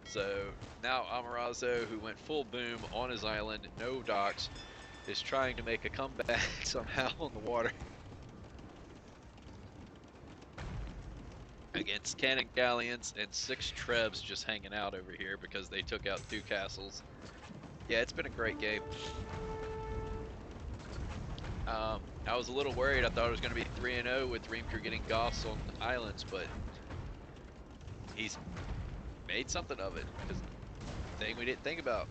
So now Amaraezo, who went full boom on his island, no docks, is trying to make a comeback somehow on the water. Against cannon galleons and 6 trebs just hanging out over here because they took out 2 castles. Yeah, it's been a great game. I was a little worried. I thought it was going to be 3-0 with Reamker getting Goss on the islands, but he's made something of it. Because the thing we didn't think about,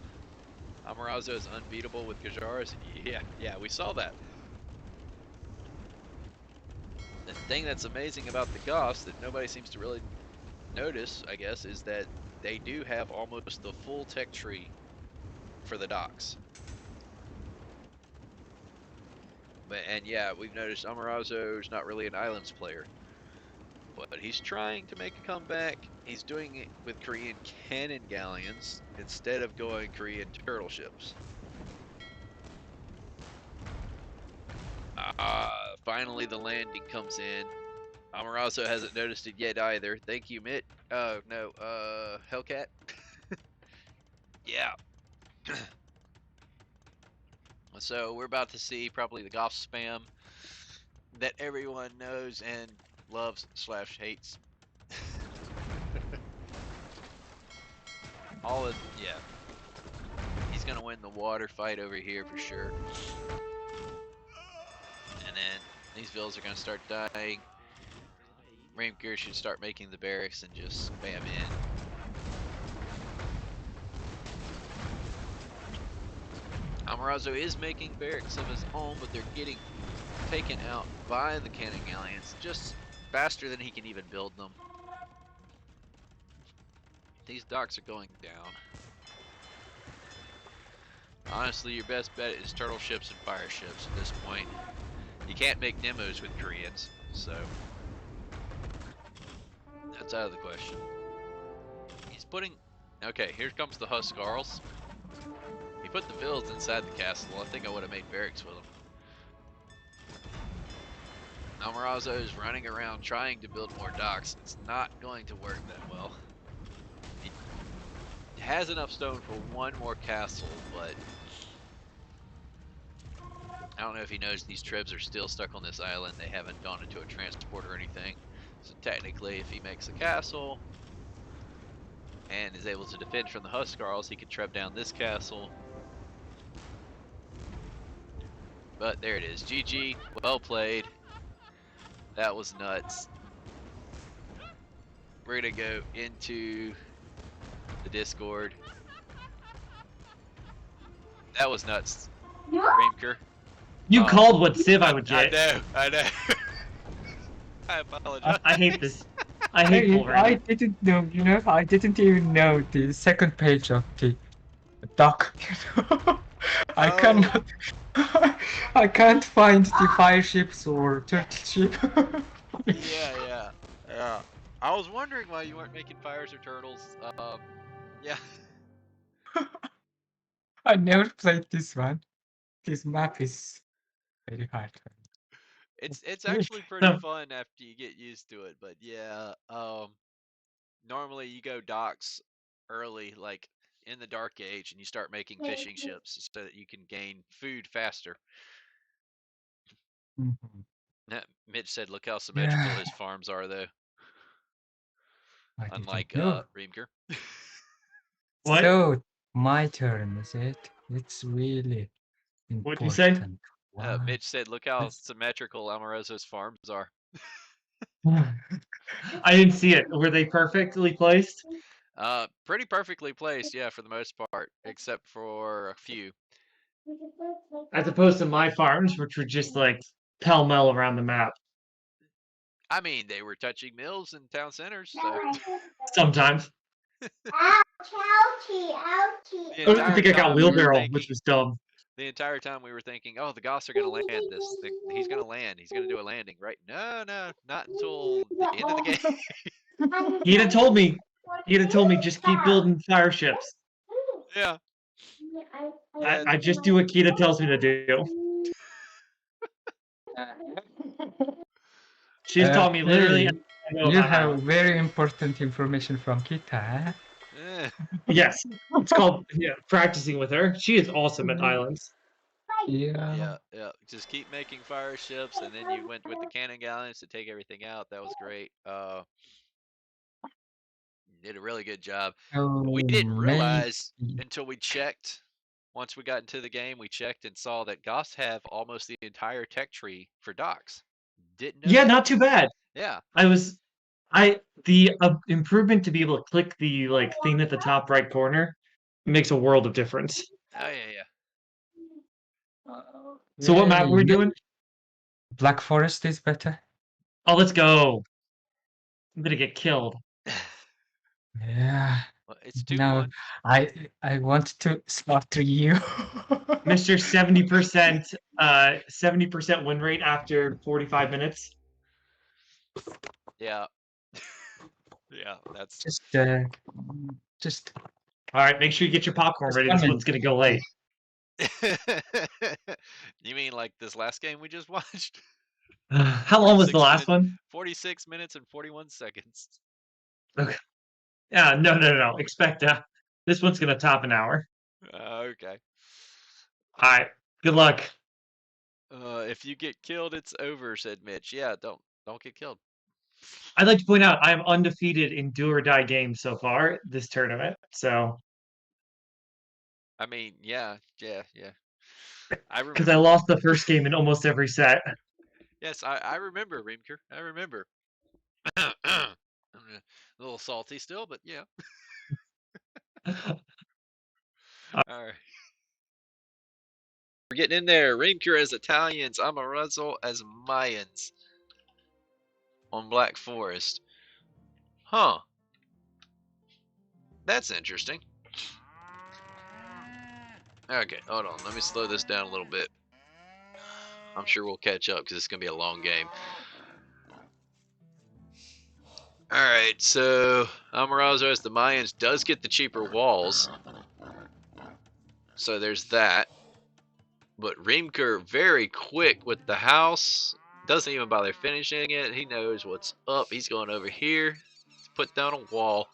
Amaraezo is unbeatable with Gajara's. Yeah, we saw that. The thing that's amazing about the Goss that nobody seems to really notice, I guess, is that they do have almost the full tech tree for the docks. And yeah, we've noticed Amaraezo's not really an islands player, but he's trying to make a comeback. He's doing it with Korean cannon galleons instead of going Korean turtle ships. Finally the landing comes in. Amaraezo hasn't noticed it yet either. Thank you, Mitt. No, Hellcat. Yeah. So we're about to see probably the golf spam that everyone knows and loves / hates. Yeah. He's gonna win the water fight over here for sure. And then these villas are gonna start dying. Reamker should start making the barracks and just spam in. Amaraezo is making barracks of his own, but they're getting taken out by the cannon galleons just faster than he can even build them. These docks are going down. Honestly, your best bet is turtle ships and fire ships at this point. You can't make demos with Koreans, so that's out of the question. He's putting... Okay, here comes the Huskarls. He put the villas inside the castle. I think I would have made barracks with them. Amaraezo is running around trying to build more docks. It's not going to work that well. He has enough stone for one more castle, but I don't know if he knows these trebs are still stuck on this island. They haven't gone into a transport or anything. So technically, if he makes a castle and is able to defend from the Huskarls, he could treb down this castle. But there it is. GG. Well played. That was nuts. We're gonna go into the Discord. That was nuts. Reamker. You called what civ I would get. I know. I apologize. I hate this. I hate full I random. didn't know, I didn't even know the second page of the doc. I Oh. cannot, I can't find the fire ships or turtle ship. Yeah. I was wondering why you weren't making fires or turtles. Yeah. I never played this one. This map is very hard. It's actually pretty No, fun after you get used to it, but yeah, normally you go docks early, like in the dark age, and you start making fishing ships so that you can gain food faster. Mhm. Mitch said, "Look how symmetrical Yeah, his farms are, though, I didn't unlike know. Reamker." what? So, my turn, is it? It's really What'd you say? important. Wow. Mitch said, "Look how symmetrical Amaraezo's farms are." I didn't see it. Were they perfectly placed? Pretty perfectly placed, yeah, for the most part, except for a few. As opposed to my farms, which were just like pell-mell around the map. I mean, they were touching mills and town centers, so Sometimes. Ouchie, ouchie, the I entire think I got time we were wheelbarrow, which thinking, was dumb. oh, the Goths are gonna land this. He's gonna land. He's gonna do a landing, right? No, not until the end of the game. He'd have told me. He'd have told me just keep building fire ships. Yeah, I, yeah. I just do what Kita tells me to do. She's taught me literally Okay, everything I know you about have islands. very important information from Kita. Eh? Eh, Yes, it's called practicing with her. She is awesome at islands. Yeah. yeah. Just keep making fire ships, and then you went with the cannon galleons to take everything out. That was great. Did a really good job. We So didn't maybe. realize until we checked. Once we got into the game, we checked and saw that Goths have almost the entire tech tree for docks. Didn't know Yeah, that. not too bad. Yeah. I was, the improvement to be able to click the like thing at the top right corner makes a world of difference. Oh yeah. So what Yeah, map were we doing? Black Forest is better. Oh, let's go. I'm gonna get killed. Yeah. Well, it's No, 2-1. I want to slaughter you. Mr. 70%, 70% win rate after 45 minutes. Yeah. Yeah. That's. Just All right, make sure you get your popcorn ready. This one's comment. gonna go late. You mean like this last game we just watched? How long was the 46 last minutes. one? 46 minutes and 41 seconds. Okay. Yeah, no. Expect this one's gonna top an hour. Okay. All right. Good luck. If you get killed, it's over," said Mitch. Yeah, don't get killed. I'd like to point out I am undefeated in do or die games so far this tournament. So I mean, yeah. I because I remember. lost the first game in almost every set. Yes, I remember Reamker. I remember. I'm a little salty still, but yeah. All right. We're getting in there. Reamker as Italians, Amaraezo as Mayans on Black Forest. Huh. That's interesting. Okay, hold on. Let me slow this down a little bit. I'm sure we'll catch up because it's going to be a long game. Alright, so Amaraezo as the Mayans does get the cheaper walls. So there's that. But Reamker very quick with the house. Doesn't even bother finishing it. He knows what's up. He's going over here. Put down a wall.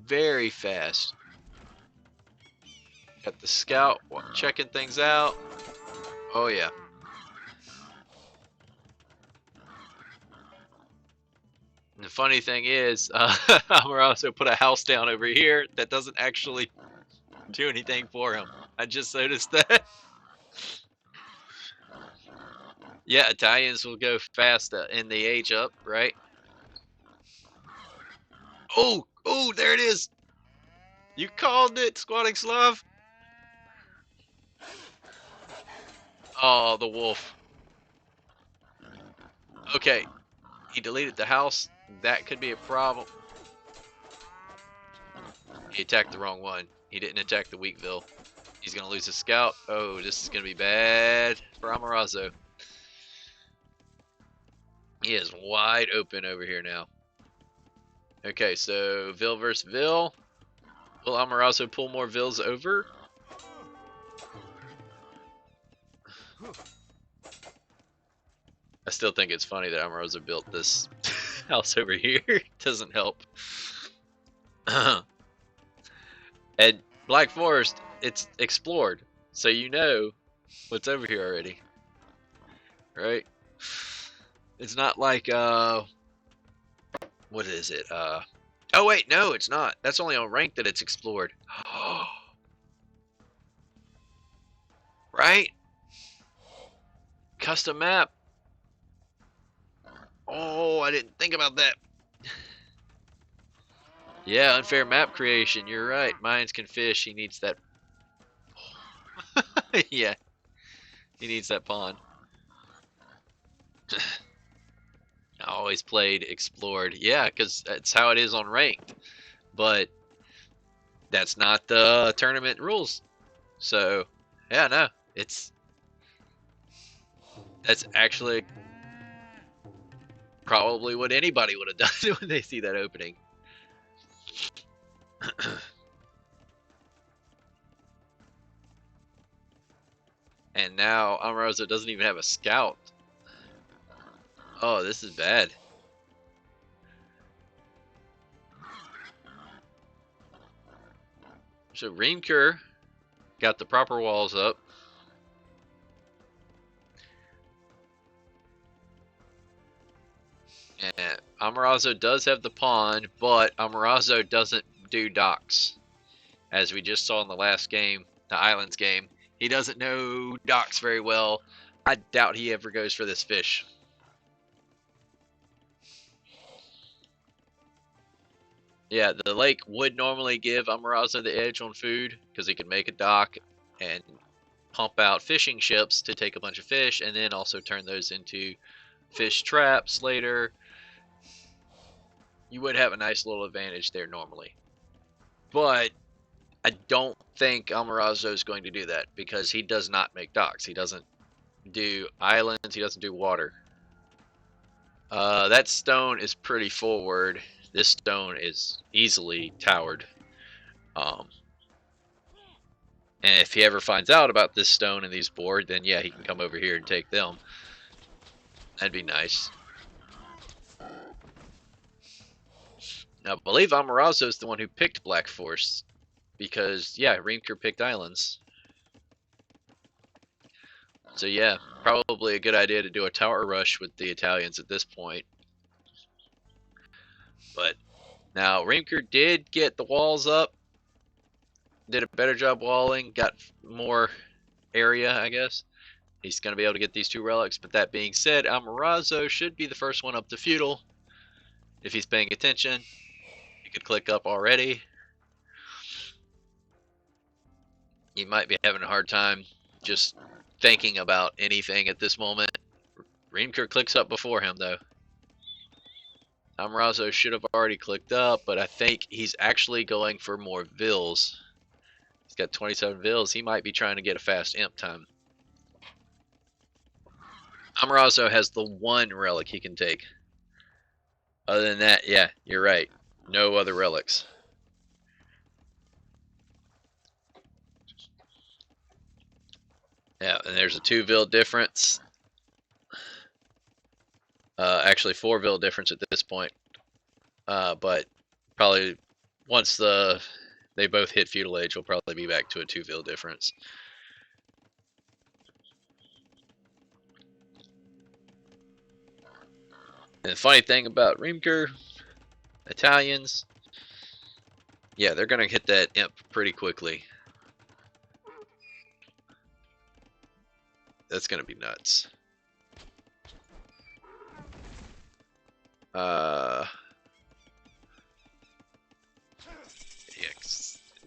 Very fast. Got the scout checking things out. Oh yeah. And the funny thing is, Amaraezo put a house down over here that doesn't actually do anything for him. I just noticed that. Yeah, Italians will go fast in the age up, right? Oh, there it is. You called it, Squatting Slav. Oh, the wolf. Okay, he deleted the house. That could be a problem. He attacked the wrong one. He didn't attack the Weakville. He's gonna lose his scout. Oh, this is gonna be bad for Amaraezo. He is wide open over here now. Okay, so Ville versus Ville. Will Amaraezo pull more Villes over? I still think it's funny that Amaraezo built this house over here. Doesn't help. And Black Forest, it's explored, so you know what's over here already, right? It's not like what is it? Oh wait, no, it's not. That's only on rank that it's explored. Right? Custom map. Oh, I didn't think about that. Yeah, unfair map creation. You're right. Mines can fish. He needs that. Yeah, he needs that pond. I always played explored. Yeah, because that's how it is on ranked. But that's not the tournament rules. So, yeah, no. That's actually probably what anybody would have done when they see that opening. And now Amaraezo doesn't even have a scout. Oh, this is bad. So Reamker got the proper walls up. And Amaraezo does have the pond, but Amaraezo doesn't do docks. As we just saw in the last game, the Islands game. He doesn't know docks very well. I doubt he ever goes for this fish. Yeah, the lake would normally give Amaraezo the edge on food because he could make a dock and pump out fishing ships to take a bunch of fish and then also turn those into fish traps later. You would have a nice little advantage there normally. But I don't think Amaraezo is going to do that because he does not make docks. He doesn't do islands. He doesn't do water. That stone is pretty forward. This stone is easily towered. And if he ever finds out about this stone and these board, then yeah, he can come over here and take them. That'd be nice. Now, I believe Amaraezo is the one who picked Black Force. Because, yeah, Reamker picked islands. So yeah, probably a good idea to do a tower rush with the Italians at this point. But now Reamker did get the walls up. Did a better job walling. Got more area, I guess. He's going to be able to get these two relics. But that being said, Amaraezo should be the first one up to feudal. If he's paying attention. He could click up already. He might be having a hard time just thinking about anything at this moment. Reamker clicks up before him, though. Amaraezo should have already clicked up, but I think he's actually going for more Villes. He's got 27 Villes. He might be trying to get a fast imp time. Amaraezo has the one relic he can take. Other than that, yeah, you're right. No other relics. Yeah, and there's a 2 Ville difference. Actually 4 Ville difference at this point. But probably once they both hit feudal age, we'll probably be back to a 2 Ville difference. And the funny thing about Reamker, Italians, yeah, they're gonna hit that imp pretty quickly. That's gonna be nuts. Yeah,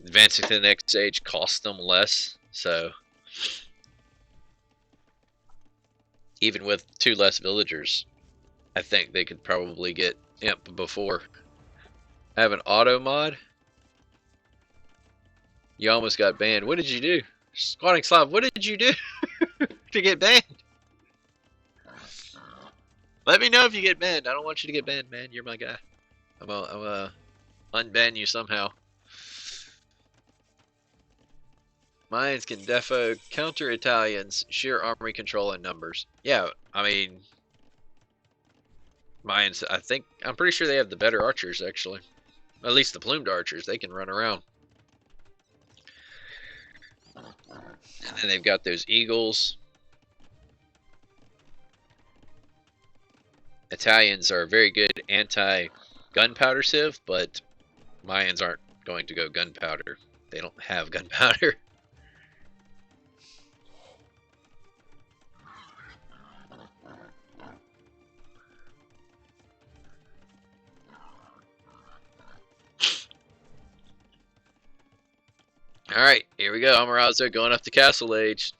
advancing to the next stage costs them less, so even with 2 less villagers, I think they could probably get Imp before. I have an auto mod. You almost got banned. What did you do? Squatting Slav, what did you do to get banned? Let me know if you get banned. I don't want you to get banned, man. You're my guy. I'm unban you somehow. Mayans can defo counter Italians, sheer army control and numbers. Yeah, I mean, Mayans, I'm pretty sure they have the better archers, actually. At least the plumed archers, they can run around. And then they've got those eagles. Italians are very good anti-gunpowder civ, but Mayans aren't going to go gunpowder. They don't have gunpowder. Alright, here we go. Amaraezo going up to Castle Age.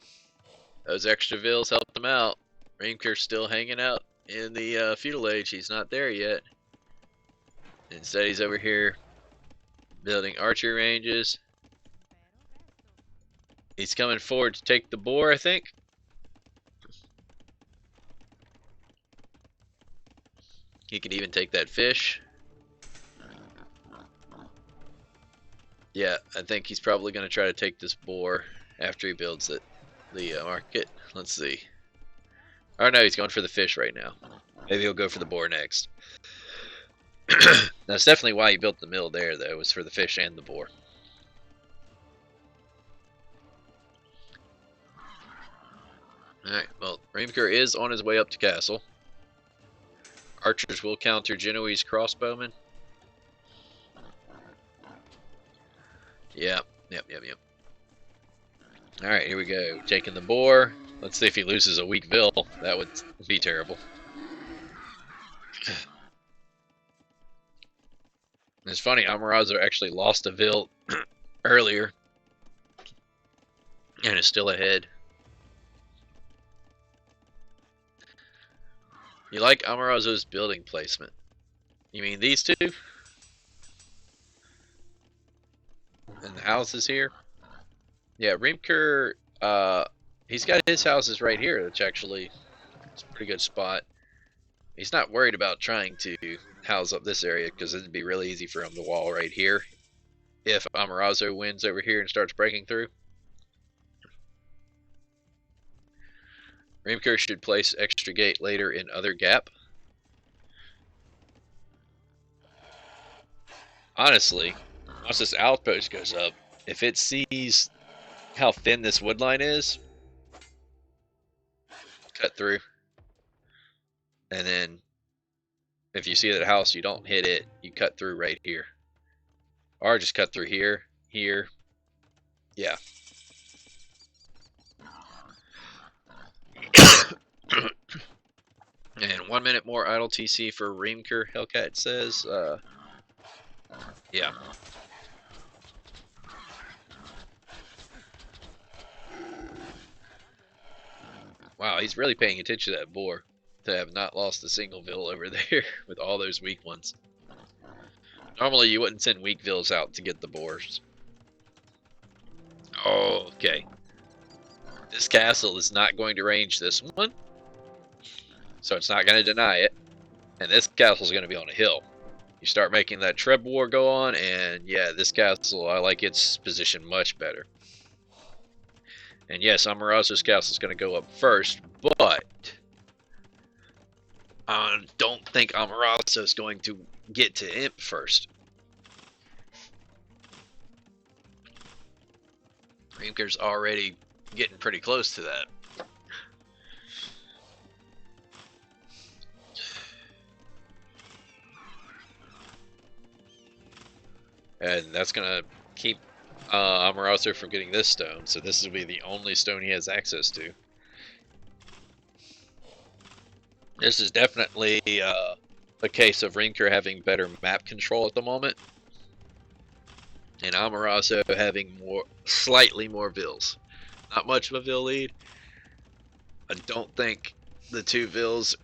Those extra vills helped him out. Reamker's still hanging out in the feudal age. He's not there yet. Instead, he's over here building archer ranges. He's coming forward to take the boar, I think. He could even take that fish. Yeah, I think he's probably going to try to take this boar after he builds the market. Let's see. Oh no, he's going for the fish right now. Maybe he'll go for the boar next. That's definitely why he built the mill there, though, was for the fish and the boar. Alright, well, Reamker is on his way up to castle. Archers will counter Genoese crossbowmen. Yep. Alright, here we go. Taking the boar. Let's see if he loses a weak vill. That would be terrible. It's funny, Amaraezo actually lost a vill earlier. And is still ahead. You like Amaraezo's building placement? You mean these two? And the houses here? Yeah, Reamker, he's got his houses right here, which actually is a pretty good spot. He's not worried about trying to house up this area because it'd be really easy for him to wall right here if Amaraezo wins over here and starts breaking through. Reamker should place extra gate later in other gap. Honestly, once this outpost goes up, if it sees how thin this wood line is, cut through. And then if you see that house, you don't hit it, you cut through right here. Or just cut through here, here. Yeah. And 1 minute more idle TC for Reamker, Hellcat says. Yeah. Wow, he's really paying attention to that boar to have not lost a single vill over there with all those weak ones. Normally you wouldn't send weak vills out to get the boars. Okay. This castle is not going to range this one, so it's not going to deny it. And this castle is going to be on a hill. You start making that Treb War go on, and yeah, this castle, I like its position much better. And yes, Amaraezo's castle is going to go up first, but I don't think Amaraezo is going to get to Imp first. Reamker's already getting pretty close to that. And that's going to keep Amaraezo from getting this stone, so this will be the only stone he has access to. This is definitely a case of Reamker having better map control at the moment, and Amaraezo having slightly more vills. Not much of a vill lead. I don't think the two vills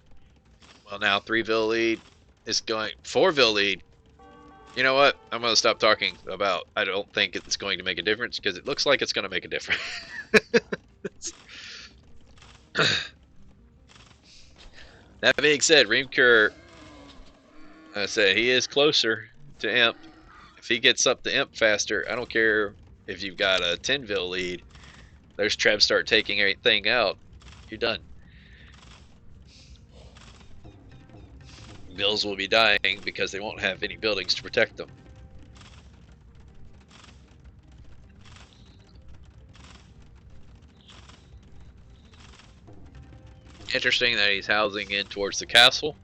Well, now 3-ville lead is going 4-ville lead. You know what? I'm going to stop talking about I don't think it's going to make a difference because it looks like it's going to make a difference. That being said, Reamker, I said he is closer to Imp. If he gets up to Imp faster, I don't care if you've got a 10-ville lead. Those traps start taking everything out. You're done. Vills will be dying because they won't have any buildings to protect them. Interesting that he's housing in towards the castle.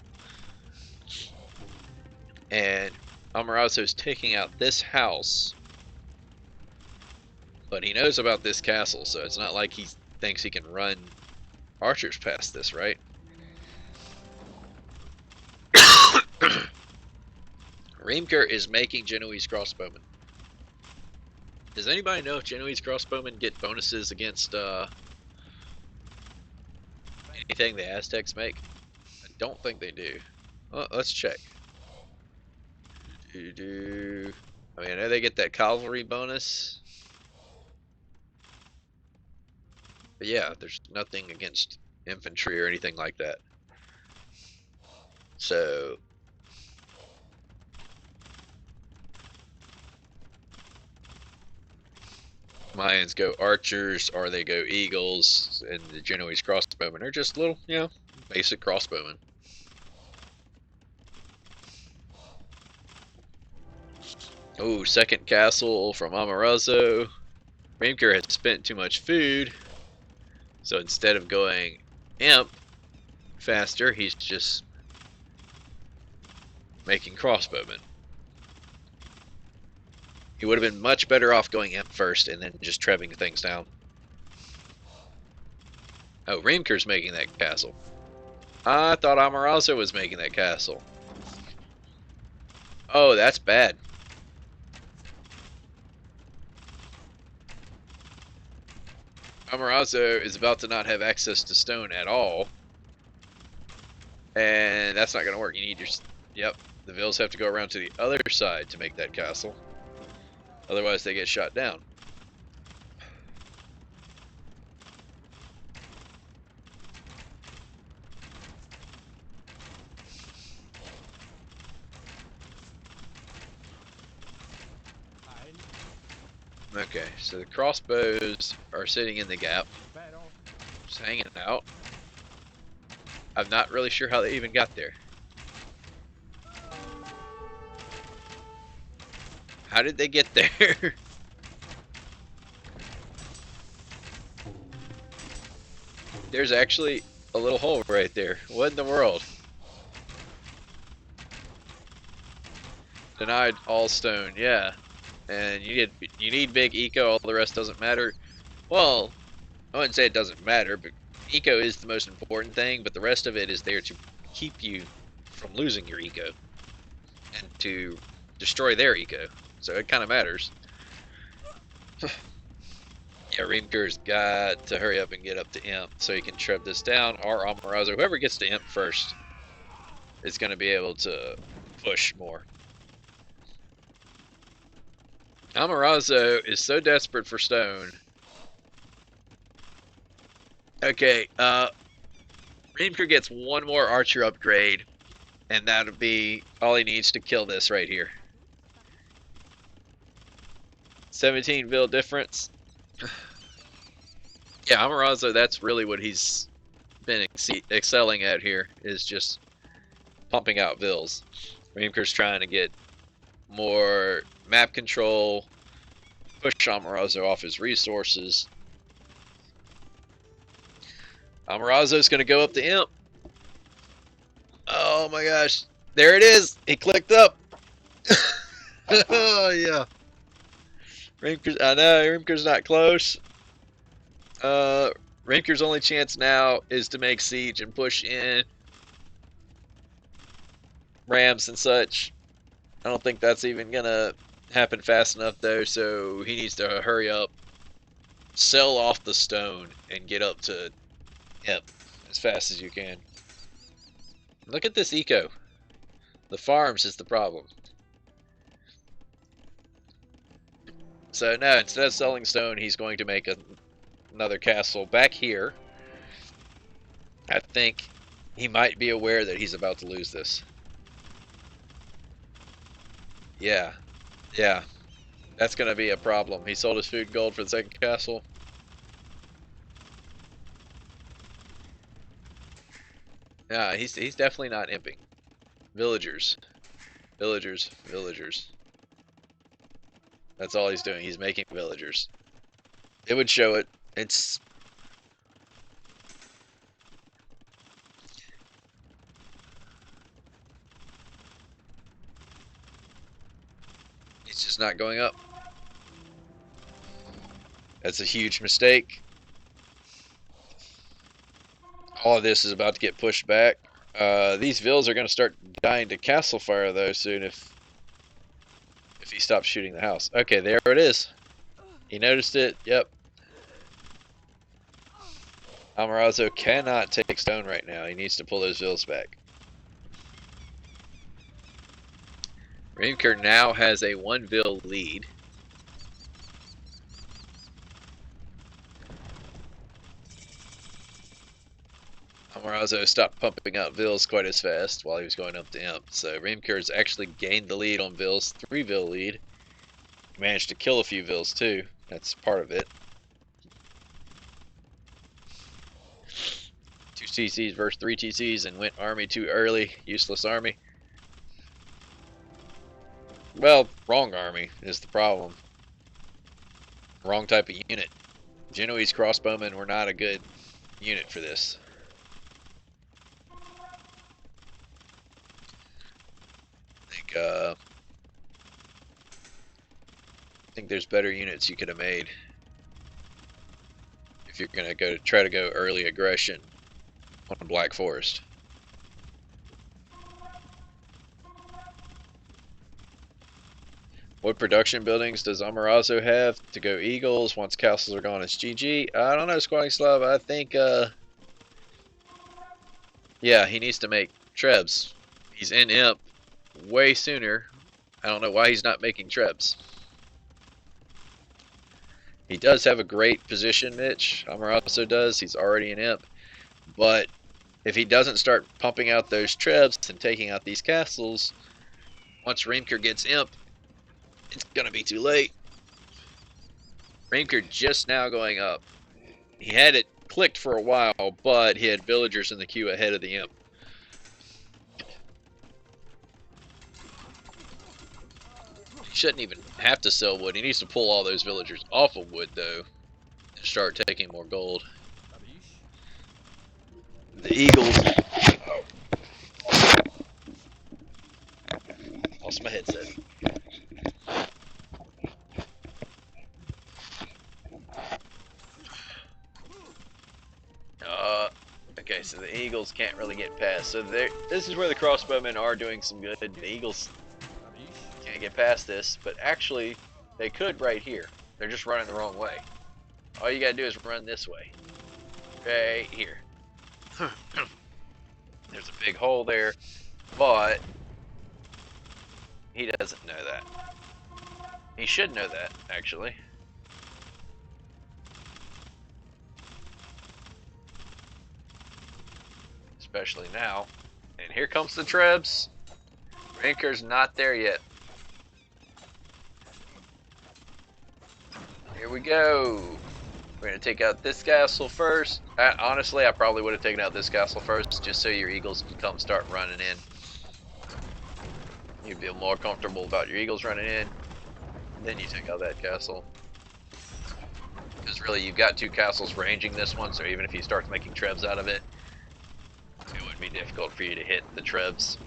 And Amaraezo's taking out this house. But he knows about this castle, so it's not like he thinks he can run archers past this, right? Reamker is making Genoese crossbowmen. Does anybody know if Genoese crossbowmen get bonuses against anything the Aztecs make? I don't think they do. Well, let's check. I mean, I know they get that cavalry bonus. But yeah, there's nothing against infantry or anything like that. So Mayans go archers or they go eagles, and the Genoese crossbowmen are just little, you know, basic crossbowmen. Oh, second castle from Amaraezo. Reamker had spent too much food, so instead of going Imp faster, he's just making crossbowmen. He would have been much better off going Imp first and then just trebbing things down. Oh, Reamker's making that castle. I thought Amaraezo was making that castle. Oh, that's bad. Amaraezo is about to not have access to stone at all. And that's not going to work. You need your... Yep, the Vills have to go around to the other side to make that castle. Otherwise, they get shot down. Okay, so the crossbows are sitting in the gap, just hanging out. I'm not really sure how they even got there. How did they get there? There's actually a little hole right there. What in the world? Denied all stone, yeah. And you need big eco, all the rest doesn't matter. Well, I wouldn't say it doesn't matter, but eco is the most important thing, but the rest of it is there to keep you from losing your eco and to destroy their eco. So it kind of matters. Yeah, Reamker's got to hurry up and get up to Imp so he can treb this down, or Amaraezo, whoever gets to Imp first is going to be able to push more. Amaraezo is so desperate for stone. Okay, Reamker gets one more archer upgrade, and that'll be all he needs to kill this right here. 17 vil difference. Yeah, Amaraezo, that's really what he's been excelling at here, is just pumping out vils. Reamker's trying to get more map control, push Amaraezo off his resources. Amaraezo's going to go up to Imp. Oh my gosh. There it is. He clicked up. Oh yeah. Reamker's, I know, Reamker's not close. Reamker's only chance now is to make siege and push in rams and such. I don't think that's even gonna happen fast enough though, so he needs to hurry up, sell off the stone, and get up to Imp as fast as you can. Look at this eco. The farms is the problem. So no, instead of selling stone, he's going to make another castle back here. I think he might be aware that he's about to lose this. Yeah. Yeah. That's going to be a problem. He sold his food and gold for the second castle. Yeah, he's definitely not imping. Villagers. Villagers. Villagers. That's all he's doing. He's making villagers. It would show it. It's just not going up. That's a huge mistake. All of this is about to get pushed back. These vills are going to start dying to castle fire though soon if he stops shooting the house. Okay, there it is. He noticed it. Yep. Amaraezo cannot take stone right now. He needs to pull those vills back. Reamker now has a 1 vill lead. Amaraezo stopped pumping out vills quite as fast while he was going up to imp. So Reamker has actually gained the lead on vills, 3 vill lead. He managed to kill a few vills too. That's part of it. 2 TCs versus 3 TCs and went army too early. Useless army. Well, wrong army is the problem. Wrong type of unit. Genoese crossbowmen were not a good unit for this. I think there's better units you could have made if you're gonna try to go early aggression on Black Forest. What production buildings does Amaraezo have to go Eagles? Once castles are gone, it's GG. I don't know, Squatting Slav. I think, yeah, he needs to make Trebs. He's in Imp way sooner. I don't know why he's not making Trebs. He does have a great position niche. Amaraezo does. He's already in Imp. But if he doesn't start pumping out those Trebs and taking out these castles, once Reamker gets Imp, it's gonna be too late. Reamker just now going up. He had it clicked for a while, but he had villagers in the queue ahead of the imp. He shouldn't even have to sell wood. He needs to pull all those villagers off of wood, though, and start taking more gold. The Eagles. Lost my headset. Okay, so the Eagles can't really get past. So this is where the crossbowmen are doing some good. The Eagles can't get past this, but actually they could right here. They're just running the wrong way. All you gotta do is run this way. Right here. There's a big hole there, but he doesn't know that. He should know that, actually. Especially now. And here comes the Trebs. Reamker's not there yet. Here we go. We're going to take out this castle first. Honestly, I probably would have taken out this castle first, just so your Eagles can come start running in. You'd feel more comfortable about your Eagles running in. Then you take out that castle. Because really, you've got two castles ranging this one, so even if he starts making Trebs out of it, it would be difficult for you to hit the Trebs.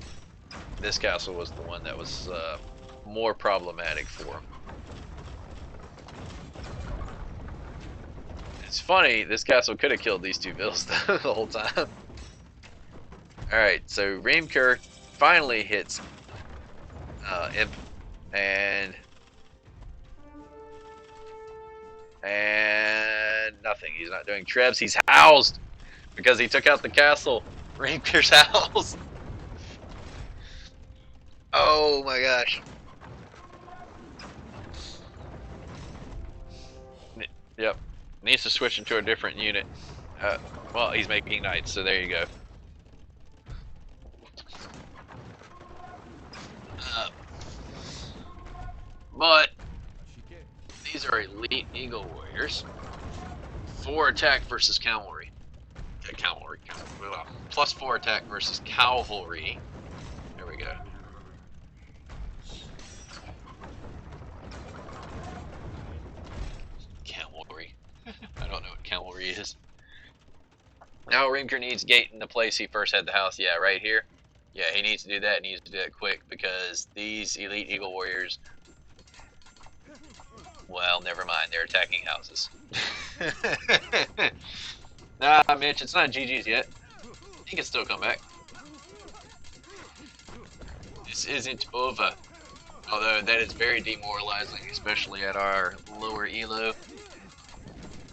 This castle was the one that was more problematic for him. It's funny, this castle could have killed these two vills the whole time. Alright, so Reamker finally hits Imp, and nothing. He's not doing Trebs. He's housed because he took out the castle. Reamker's housed. Oh my gosh. Yep. Needs to switch into a different unit. Well, he's making knights, so there you go. But these are elite eagle warriors. 4 attack versus cavalry. Cavalry. Plus 4 attack versus cavalry. There we go. Cavalry. I don't know what cavalry is. Now Reamker needs gate in the place he first had the house. Yeah, right here. Yeah, he needs to do that. He needs to do it quick because these elite eagle warriors. Well, never mind. They're attacking houses. Nah, Mitch, it's not GG's yet. He can still come back. This isn't over. Although that is very demoralizing, especially at our lower elo.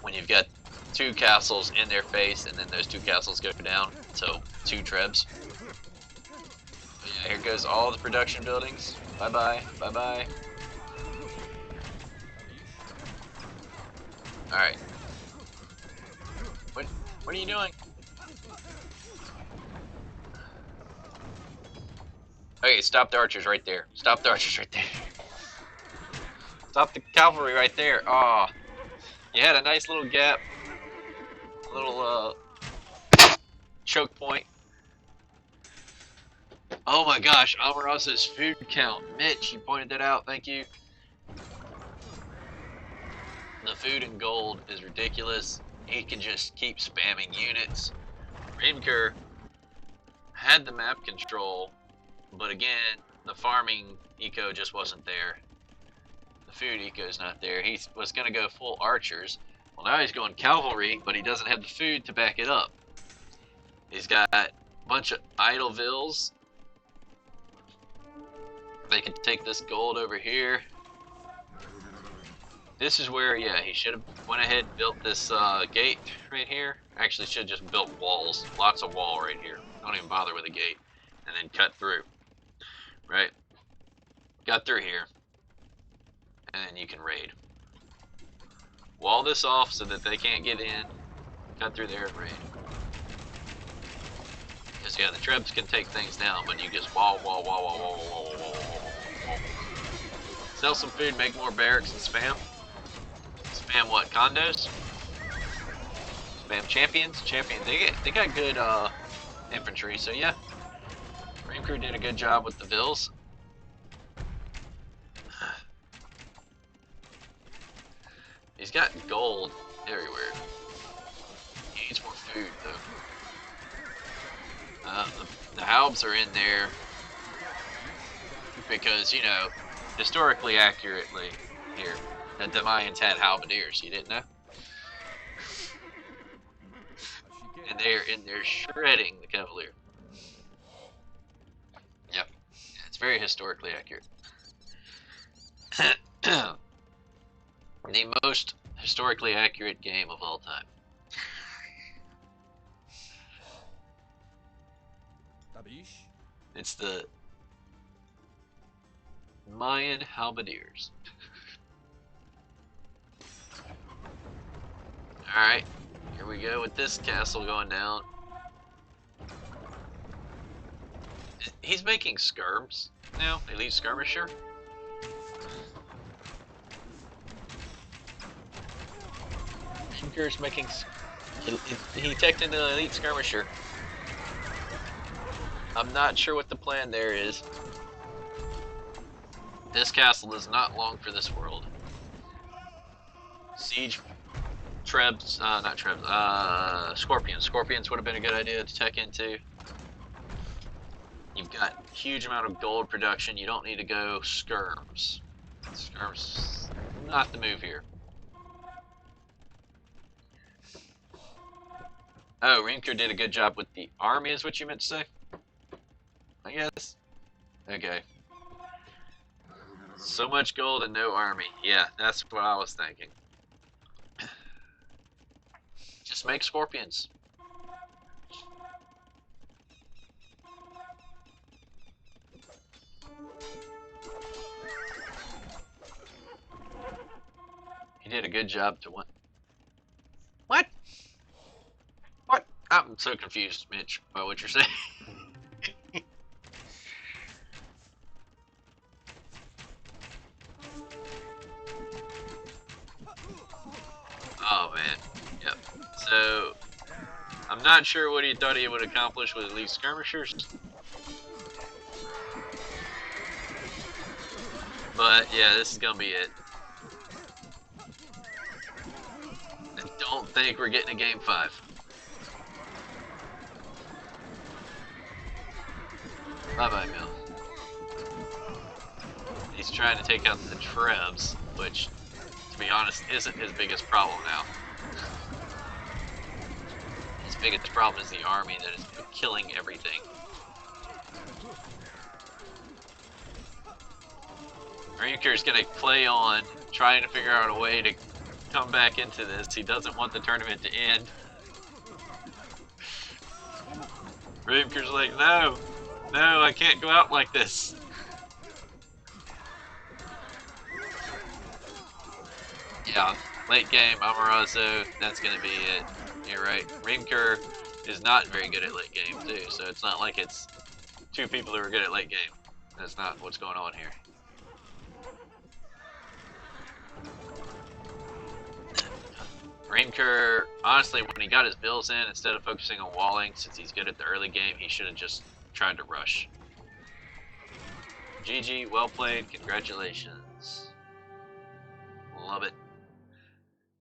When you've got 2 castles in their face and then those 2 castles go down. So 2 trebs. But yeah, here goes all the production buildings. Bye bye. Bye bye. Alright. What are you doing? Okay, stop the archers right there. Stop the archers right there. Stop the cavalry right there. Aw. Oh, you had a nice little gap. A little, choke point. Oh my gosh, Amaraezo's food count. Mitch, you pointed that out. Thank you. The food and gold is ridiculous. He can just keep spamming units. Reamker had the map control, but again, the farming eco just wasn't there. The food eco is not there. He was going to go full archers. Well, now he's going cavalry, but he doesn't have the food to back it up. He's got a bunch of idle vills. They can take this gold over here. This is where, yeah, he should have went ahead and built this gate right here. Actually, should have just built walls. Lots of wall right here. Don't even bother with a gate. And then cut through. Right? Got through here. And then you can raid. Wall this off so that they can't get in. Cut through there and raid. Because, yeah, the trebs can take things down, but you just wall. Sell some food, make more barracks, and spam. Spam what? Condos? Spam champions? Champions. They got good infantry, so yeah. Reamker did a good job with the vills. He's got gold everywhere. He needs more food, though. The Halbs are in there because, you know, historically accurately here, that the Mayans had halberdiers. You didn't know? And they're in there shredding the Cavalier. Yep. It's very historically accurate. The most historically accurate game of all time. It's the Mayan halberdiers. Alright, here we go with this castle going down. He's making skirms now, elite skirmisher. Reamker's making. He teched into the elite skirmisher. I'm not sure what the plan there is. This castle is not long for this world. Siege trebs, not trebs, scorpions. Scorpions would have been a good idea to tech into. You've got huge amount of gold production. You don't need to go skirms. Skirms, not the move here. Oh, Reamker did a good job with the army, is what you meant to say? I guess. Okay. So much gold and no army. Yeah, that's what I was thinking. Just make scorpions. You did a good job to win. What? What? I'm so confused, Mitch, by what you're saying. Oh man. Yep. So I'm not sure what he thought he would accomplish with elite skirmishers. But yeah, this is gonna be it. I don't think we're getting a game 5. Bye-bye, Mill. He's trying to take out the Trebs, which, to be honest, isn't his biggest problem now. His biggest problem is the army that is killing everything. Reamker's gonna play on, trying to figure out a way to come back into this. He doesn't want the tournament to end. Reamker's like, no, I can't go out like this. Yeah, late game, Amaraezo, that's gonna be it. You're right. Reamker is not very good at late game too, so it's not like it's two people who are good at late game. That's not what's going on here. Reamker, honestly, when he got his bills in, instead of focusing on walling, since he's good at the early game, he should have just tried to rush. GG, well played, congratulations. Love it.